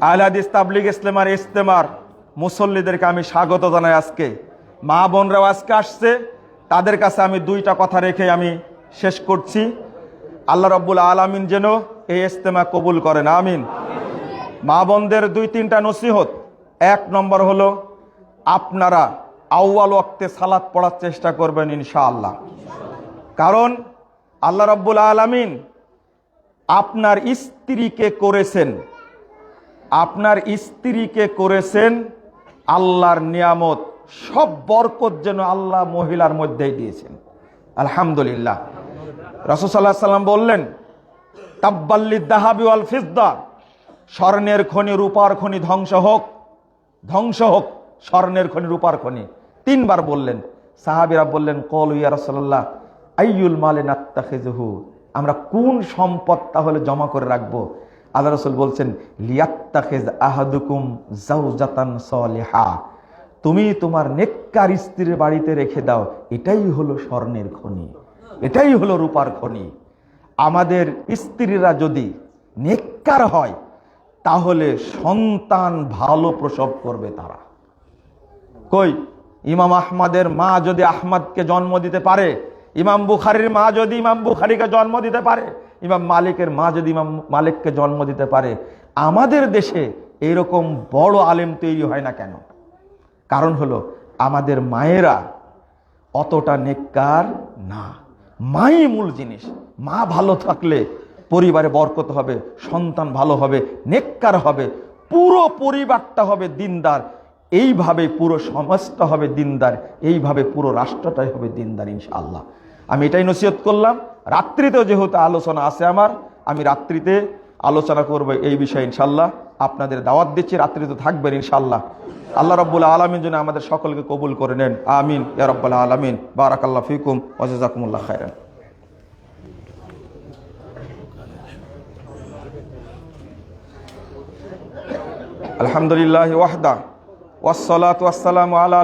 আহলে হাদিস তাবলীগ ইসলামের ইজতেমার মুসল্লিদেরকে আমি স্বাগত জানাই। আজকে মা বোনরাও আজকে আসছে, তাদের কাছে আমি দুইটা কথা রেখে আমি শেষ করছি। আল্লাহ রাব্বুল আলামিন যেন এই ইজতেমা কবুল করেন, আমিন। মা বোনদের দুই তিনটা নসিহত। এক নম্বর হলো, আপনারা আউয়াল ওয়াক্তে সালাত পড়ার চেষ্টা করবেন ইনশাআল্লাহ। কারণ আল্লাহ রাব্বুল আলামিন আপনার স্ত্রীকে করেছেন আল্লাহর নিয়ামত, সব বরকত যেন আল্লাহ মহিলার মধ্যেই দিয়েছেন। আলহামদুলিল্লাহ। রাসূল সাল্লাল্লাহু আলাইহি ওয়াসাল্লাম বললেন, তাব্বাল্লিদ দাহাবি ওয়াল ফিদ্দা, স্বর্ণের খনি রূপার খনি ধ্বংস হোক, ধ্বংস হোক স্বর্ণের খনি রূপার খনি। তিনবার বললেন। সাহাবীরা বললেন, ক্বালু ইয়া রাসূলুল্লাহ আইয়ুল মালি নাত্তাখিযুহু, আমরা কোন সম্পদ তাহলে জমা করে রাখবো? আল্লাহ রাসূল বলছেন, লিয়াত্তাখিয আহাদুকুম যাওজাতান সালিহা, তুমি তোমার নেককার স্ত্রীর বাড়িতে রেখে দাও, এটাই হলো স্বর্ণের খনি, এটাই হলো রূপার খনি। আমাদের স্ত্রীরা যদি নেককার হয় তাহলে সন্তান ভালো প্রসব করবে তারা। কই, ইমাম আহমদের মা যদি আহমদকে জন্ম দিতে পারে, ইমাম বুখারীর মা যদি ইমাম বুখারীকে জন্ম দিতে পারে, ইমাম মালিকের মা যদি ইমাম মালিককে জন্ম দিতে পারে, আমাদের দেশে এরকম বড় আলেম তৈরি হয় না কেন? কারণ হলো আমাদের মায়েরা অতটা নেককার না। মাই মূল জিনিস। মা ভালো থাকলে পরিবারে বরকত হবে, সন্তান ভালো হবে, নেককার হবে, পুরো পরিবারটা হবে দিনদার, এইভাবে পুরো সমাজটা হবে দিনদার, এইভাবে পুরো রাষ্ট্রটাই হবে দিনদার ইনশাআল্লাহ। আমি এটাই নসিহত করলাম। রাত্রিতেও যেহেতু আলোচনা আছে আমার, আমি রাত্রিতে আলোচনা করব এই বিষয়ে ইনশাআল্লাহ। আপনাদের দাওয়াত দিচ্ছি, রাত্রিতে থাকবেন ইনশাআল্লাহ। আল্লাহ রাব্বুল আলামিন যেন আমাদের সকলকে কবুল করে নেন, আমিন ইয়া রাব্বাল আলামিন। বারাকাল্লাহু ফিকুম ওয়া জাযাকুমুল্লাহু খাইরান। আলহামদুলিল্লাহি ওয়াহদা ওয়াসসালাতু ওয়াসসালামু আলা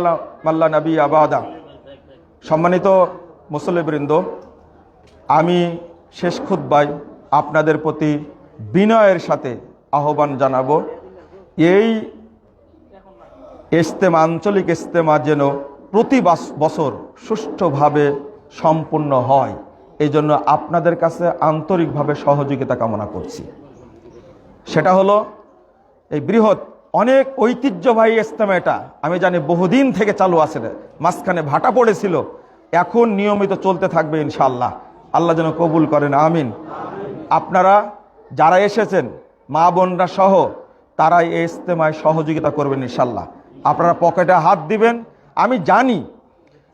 মান লা নাবিয়্যা বা'দা। সম্মানিত মুসল্লিবৃন্দ, আমি শেষ খুতবায় আপনাদের প্রতি বিনয়ের সাথে আহ্বান জানাবো, এই ইজতেমা, আঞ্চলিক ইজতেমা যেন প্রতি বছর সুষ্ঠুভাবে সম্পূর্ণ হয়, এই জন্য আপনাদের কাছে আন্তরিকভাবে সহযোগিতা কামনা করছি। সেটা হলো, এই বৃহৎ অনেক ঐতিহ্যবাহী ইজতেমা, এটা আমি জানি বহুদিন থেকে চালু আছে, মাঝখানে ভাটা পড়েছিল, এখন নিয়মিত চলতে থাকবে ইনশাআল্লাহ। আল্লাহ যেন কবুল করেন, আমিন। আপনারা যারা এসেছেন মা বোনরা সহ, তারা এই ইজতেমায় সহযোগিতা করবেন ইনশাআল্লাহ। আপনারা পকেটে হাত দিবেন। আমি জানি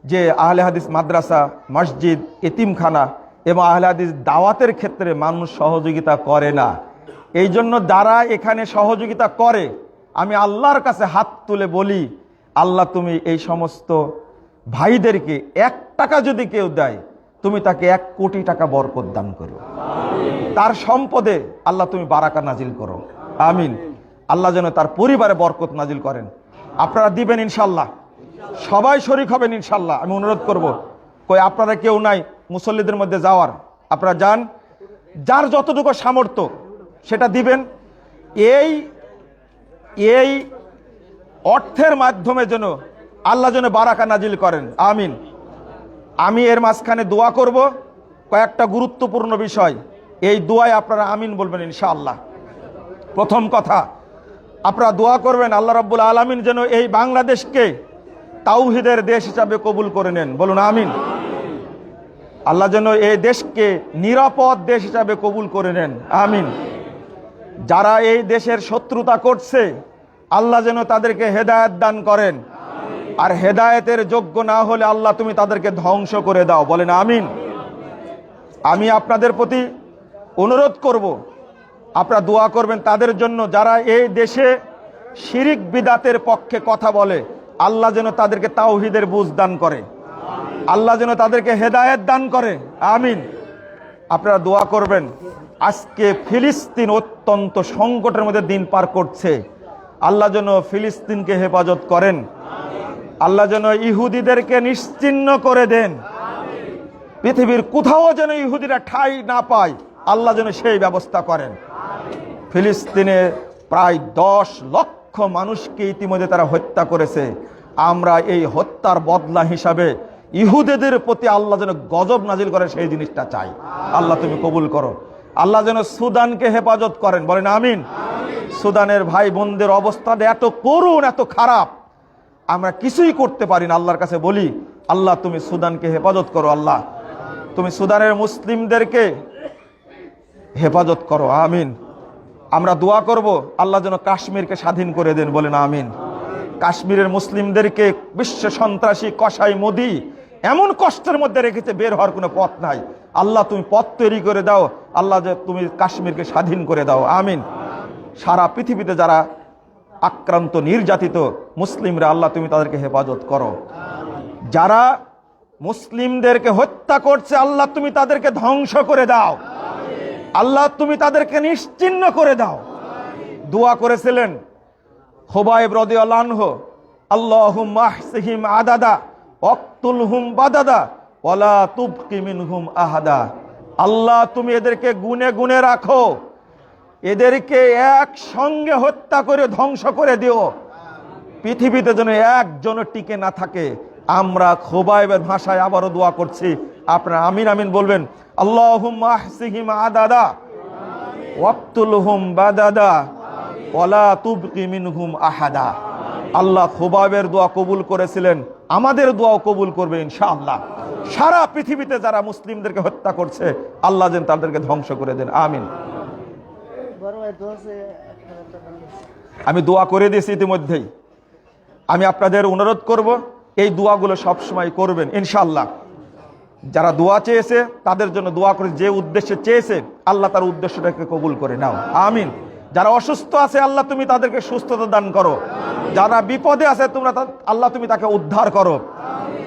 যে আহলে হাদিস মাদ্রাসা, মসজিদ, এতিমখানা এবং আহলে হাদিস দাওয়াতের ক্ষেত্রে মানুষ সহযোগিতা করে না। এই জন্য যারা এখানে সহযোগিতা করে, আমি আল্লাহর কাছে হাত তুলে বলি, আল্লাহ তুমি এই সমস্ত ভাইদেরকে 1 টাকা যদি কেউ দেয়, তুমি তাকে 1 কোটি টাকা বরকত দান করো, তার সম্পদে আল্লাহ তুমি বারাকা নাজিল করো, আমিন। আল্লাহ যেন তার পরিবারে বরকত নাজিল করেন। আপনারা দিবেন ইনশাল্লাহ, সবাই শরীক হবেন ইনশাল্লাহ। আমি অনুরোধ করব, কই আপনারা কেউ নাই মুসল্লিদের মধ্যে যাওয়ার, আপনারা যান, যার যতটুকু সামর্থ্য সেটা দিবেন। এই অর্থের মাধ্যমে যেন আল্লাহ যেন বারাকা নাজিল করেন, আমিন। আমি এর মাঝখানে দোয়া করব, কয়েকটা গুরুত্বপূর্ণ বিষয়, এই দোয়ায় আপনারা আমিন বলবেন ইনশাআল্লাহ। প্রথম কথা, আপনারা দোয়া করবেন আল্লাহ রাব্বুল আলামিন যেন এই বাংলাদেশকে তাওহীদের দেশ হিসাবে কবুল করে নেন, বলুন আমিন। আল্লাহ যেন এই দেশকে নিরাপদ দেশ হিসাবে কবুল করে নেন, আমিন। যারা এই দেশের শত্রুতা করছে, আল্লাহ যেন তাদেরকে হেদায়েত দান করেন, আর হেদায়েতের যোগ্য না হলে আল্লাহ তুমি তাদেরকে ধ্বংস করে দাও, বলেন আমিন। আমি আপনাদের প্রতি অনুরোধ করব, আপনারা দোয়া করবেন তাদের জন্য যারা এই দেশে শিরিক বিদাতের পক্ষে কথা বলে, আল্লাহ যেন তাদেরকে তাওহীদের বুঝ দান করে, আল্লাহ যেন তাদেরকে হেদায়েত দান করে, আমিন। আপনারা দোয়া করবেন। আজকে ফিলিস্তিন অত্যন্ত সংকটের মধ্যে দিন পার করছে, আল্লাহ যেন ফিলিস্তিনকে হেফাজত করেন, আল্লাহ যেন ইহুদিদেরকে নিশ্চিহ্ন করে দেন, পৃথিবীর কোথাও যেন ইহুদিরা ঠাঁই না পায়, আল্লাহ যেন সেই ব্যবস্থা করেন। ফিলিস্তিনে প্রায় 10 লক্ষ মানুষকে ইতিমধ্যে তারা হত্যা করেছে। আমরা এই হত্যার বদলা হিসাবে ইহুদিদের প্রতি আল্লাহ যেন গজব নাজিল করে সেই জিনিসটা চাই। আল্লাহ তুমি কবুল করো। আল্লাহ যেন সুদানকে হেফাজত করেন, বলেন আমিন। সুদানের ভাই বোনদের অবস্থাটা এত করুণ, এত খারাপ, আমরা কিছুই করতে পারি না। আল্লাহর কাছে বলি, আল্লাহ তুমি সুদানকে হেফাজত করো, আল্লাহ তুমি সুদানের মুসলিমদেরকে হেফাজত করো, আমিন। আমরা দোয়া করব আল্লাহ যেন কাশ্মীরকে স্বাধীন করে দেন, বলেন আমিন। কাশ্মীরের মুসলিমদেরকে বিশ্ব সন্ত্রাসী কসাই মোদি এমন কষ্টের মধ্যে রেখেছে, বের হওয়ার কোনো পথ নাই। আল্লাহ তুমি পথ তৈরি করে দাও, আল্লাহ যে তুমি কাশ্মীরকে স্বাধীন করে দাও, আমিন। সারা পৃথিবীতে যারা আক্রান্ত নির্যাতিত মুসলিমরা, আল্লাহ তুমি তাদেরকে হেফাজত করো। যারা মুসলিমদেরকে হত্যা করছে, আল্লাহ তুমি তাদেরকে ধ্বংস করে দাও, আল্লাহ তুমি তাদেরকে নিশ্চিহ্ন করে দাও। দোয়া করেছিলেন খুবাইব রাদিয়াল্লাহু আনহু, আল্লাহুম্মা আহসিহিম আদাদা ওয়াকতুলহুম বাদাদা ওয়ালা তুবকি মিনহুম আহাদা। আল্লাহ তুমি এদেরকে গুনে গুনে রাখো, এদেরকে একসঙ্গে হত্যা করে ধ্বংস করে দিও, পৃথিবীতে যেন একজন টিকে না থাকে। আমরা খুবাইবের ভাষায় আবারও দোয়া করছি, আপনারা আমিন আমিন বলবেন। আল্লাহুম্মা আহসিহিম আদাদা ওয়াকতুলহুম বাদাদা ওয়ালা তুবকি মিনহুম আহাদা। আল্লাহ খুবাইবের দোয়া কবুল করেছিলেন, আমাদের দোয়াও কবুল করবে ইনশাআল্লাহ। সারা পৃথিবীতে যারা মুসলিমদেরকে হত্যা করছে, আল্লাহ যেন তাদেরকে ধ্বংস করে দেন, আমিন। আমি দোয়া করে দিয়েছি ইতিমধ্যেই। আমি আপনাদের অনুরোধ করব এই দোয়াগুলো সবসময় করবেন ইনশাআল্লাহ। যারা দোয়া চেয়েছে তাদের জন্য দোয়া করে, যে উদ্দেশ্যে চেয়েছে আল্লাহ তার উদ্দেশ্যটাকে কবুল করে নাও, আমিন। যারা অসুস্থ আছে আল্লাহ তুমি তাদেরকে সুস্থতা দান করো, যারা বিপদে আছে তোমরা আল্লাহ তুমি তাকে উদ্ধার করো।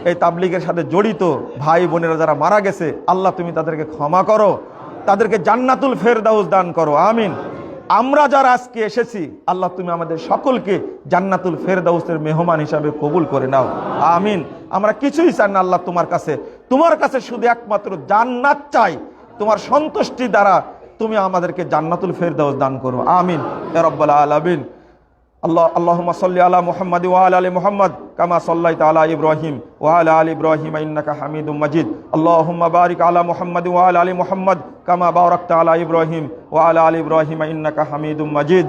এই তাবলীগের সাথে জড়িত ভাই বোনেরা যারা মারা গেছে, আল্লাহ তুমি তাদেরকে ক্ষমা করো, তাদেরকে জান্নাতুল ফেরদাউস দান করো, আমিন। আমরা যারা আজকে এসেছি, আল্লাহ তুমি আমাদের সকলকে জান্নাতুল ফেরদাউসের মেহমান হিসাবে কবুল করে নাও, আমিন। আমরা কিছুই চাই না আল্লাহ তোমার কাছে শুধু একমাত্র জান্নাত চাই, তোমার সন্তুষ্টি দ্বারা তুমি আমাদেরকে জান্নাতুল ফেরদাউস দান করো, আমিন ইয়া রাব্বাল আলামিন। আল্লাহুম্মা সাল্লি আলা মুহাম্মাদ ওয়া আলা আলি মুহাম্মাদ কামা সাল্লাইতা আলা ইব্রাহিম ওয়া আলা আলি ইব্রাহিম ইন্নাকা হামিদুম মাজিদ। আল্লাহুম্মা বারিক আলা মুহাম্মাদ ওয়া আলা আলি মুহাম্মাদ কামা বারাকতা আলা ইব্রাহিম ওয়া আলা আলি ইব্রাহিম ইন্নাকা হামিদুম মাজিদ।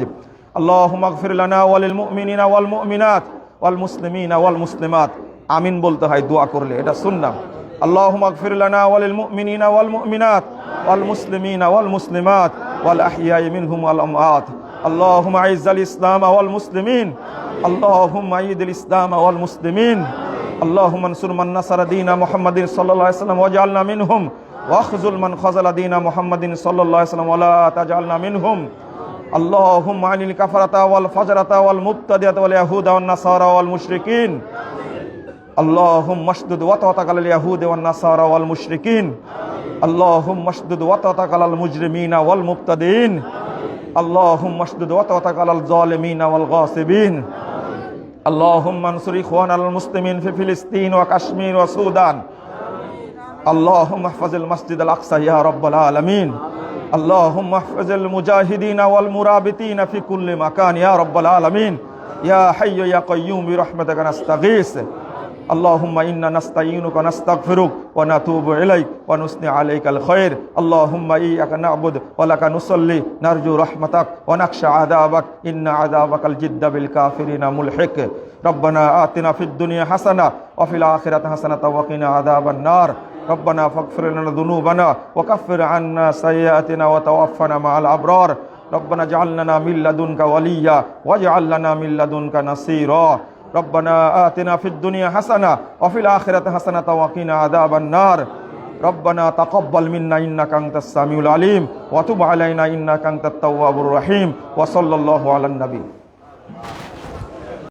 আল্লাহুম্মা ইগফির লানা ওয়া লিল মুমিনিনা ওয়াল মুমিনাত ওয়াল মুসলিমিনা ওয়াল মুসলিমাত। আমিন বলতে হয় দোয়া করলে, এটা সুন্নাহ। আল্লাহুম্মা ইগফির লানা ওয়া লিল মুমিনিনা ওয়াল মুমিনাত ওয়াল মুসলিমিনা ওয়াল মুসলিমাত ওয়াল আহইয়াই মিনহুম ওয়াল আমওয়াত। اللهم اعز الاسلام والمسلمين، اللهم ايد الاسلام والمسلمين، اللهم انصر من نصر دين محمد صلى الله عليه وسلم واجعلنا منهم، واخذل من خذل دين محمد صلى الله عليه وسلم ولا تجعلنا منهم. اللهم عن الكفرة والفجرة والمبتدعة واليهود والنصارى والمشركين، اللهم اشدد وطأتك على اليهود والنصارى والمشركين، اللهم اشدد وطأتك على المجرمين والمبتدئين، اللهم اشدد وطأتك على الظالمين والغاصبين. اللهم انصر اخواننا المسلمين في فلسطين وكشمير وسودان. اللهم احفظ المسجد الاقصى يا رب العالمين. اللهم احفظ المجاهدين والمرابطين في كل مكان يا رب العالمين. يا حي يا قيوم برحمتك نستغيث. اللهم إنا نستعينك ونستغفرك ونتوب إليك ونثني عليك الخير. اللهم إياك نعبد ولك نصلي نرجو رحمتك ونخشى عذابك إن عذابك الجد بالكافرين ملحق. ربنا آتنا في الدنيا حسنة وفي الآخرة حسنة وقنا عذاب النار. ربنا فاغفر لنا ذنوبنا وكفر عنا سيئاتنا وتوفنا مع الأبرار. ربنا اجعلنا من لدنك وليا واجعل لنا من لدنك نصيرا. ربنا آتنا في الدنيا حسنة وفي الآخرة حسنة وقنا عذاب النار. ربنا تقبل منا إنك أنت السميع العليم وتب علينا إنك أنت التواب الرحيم. وصلى الله على النبي.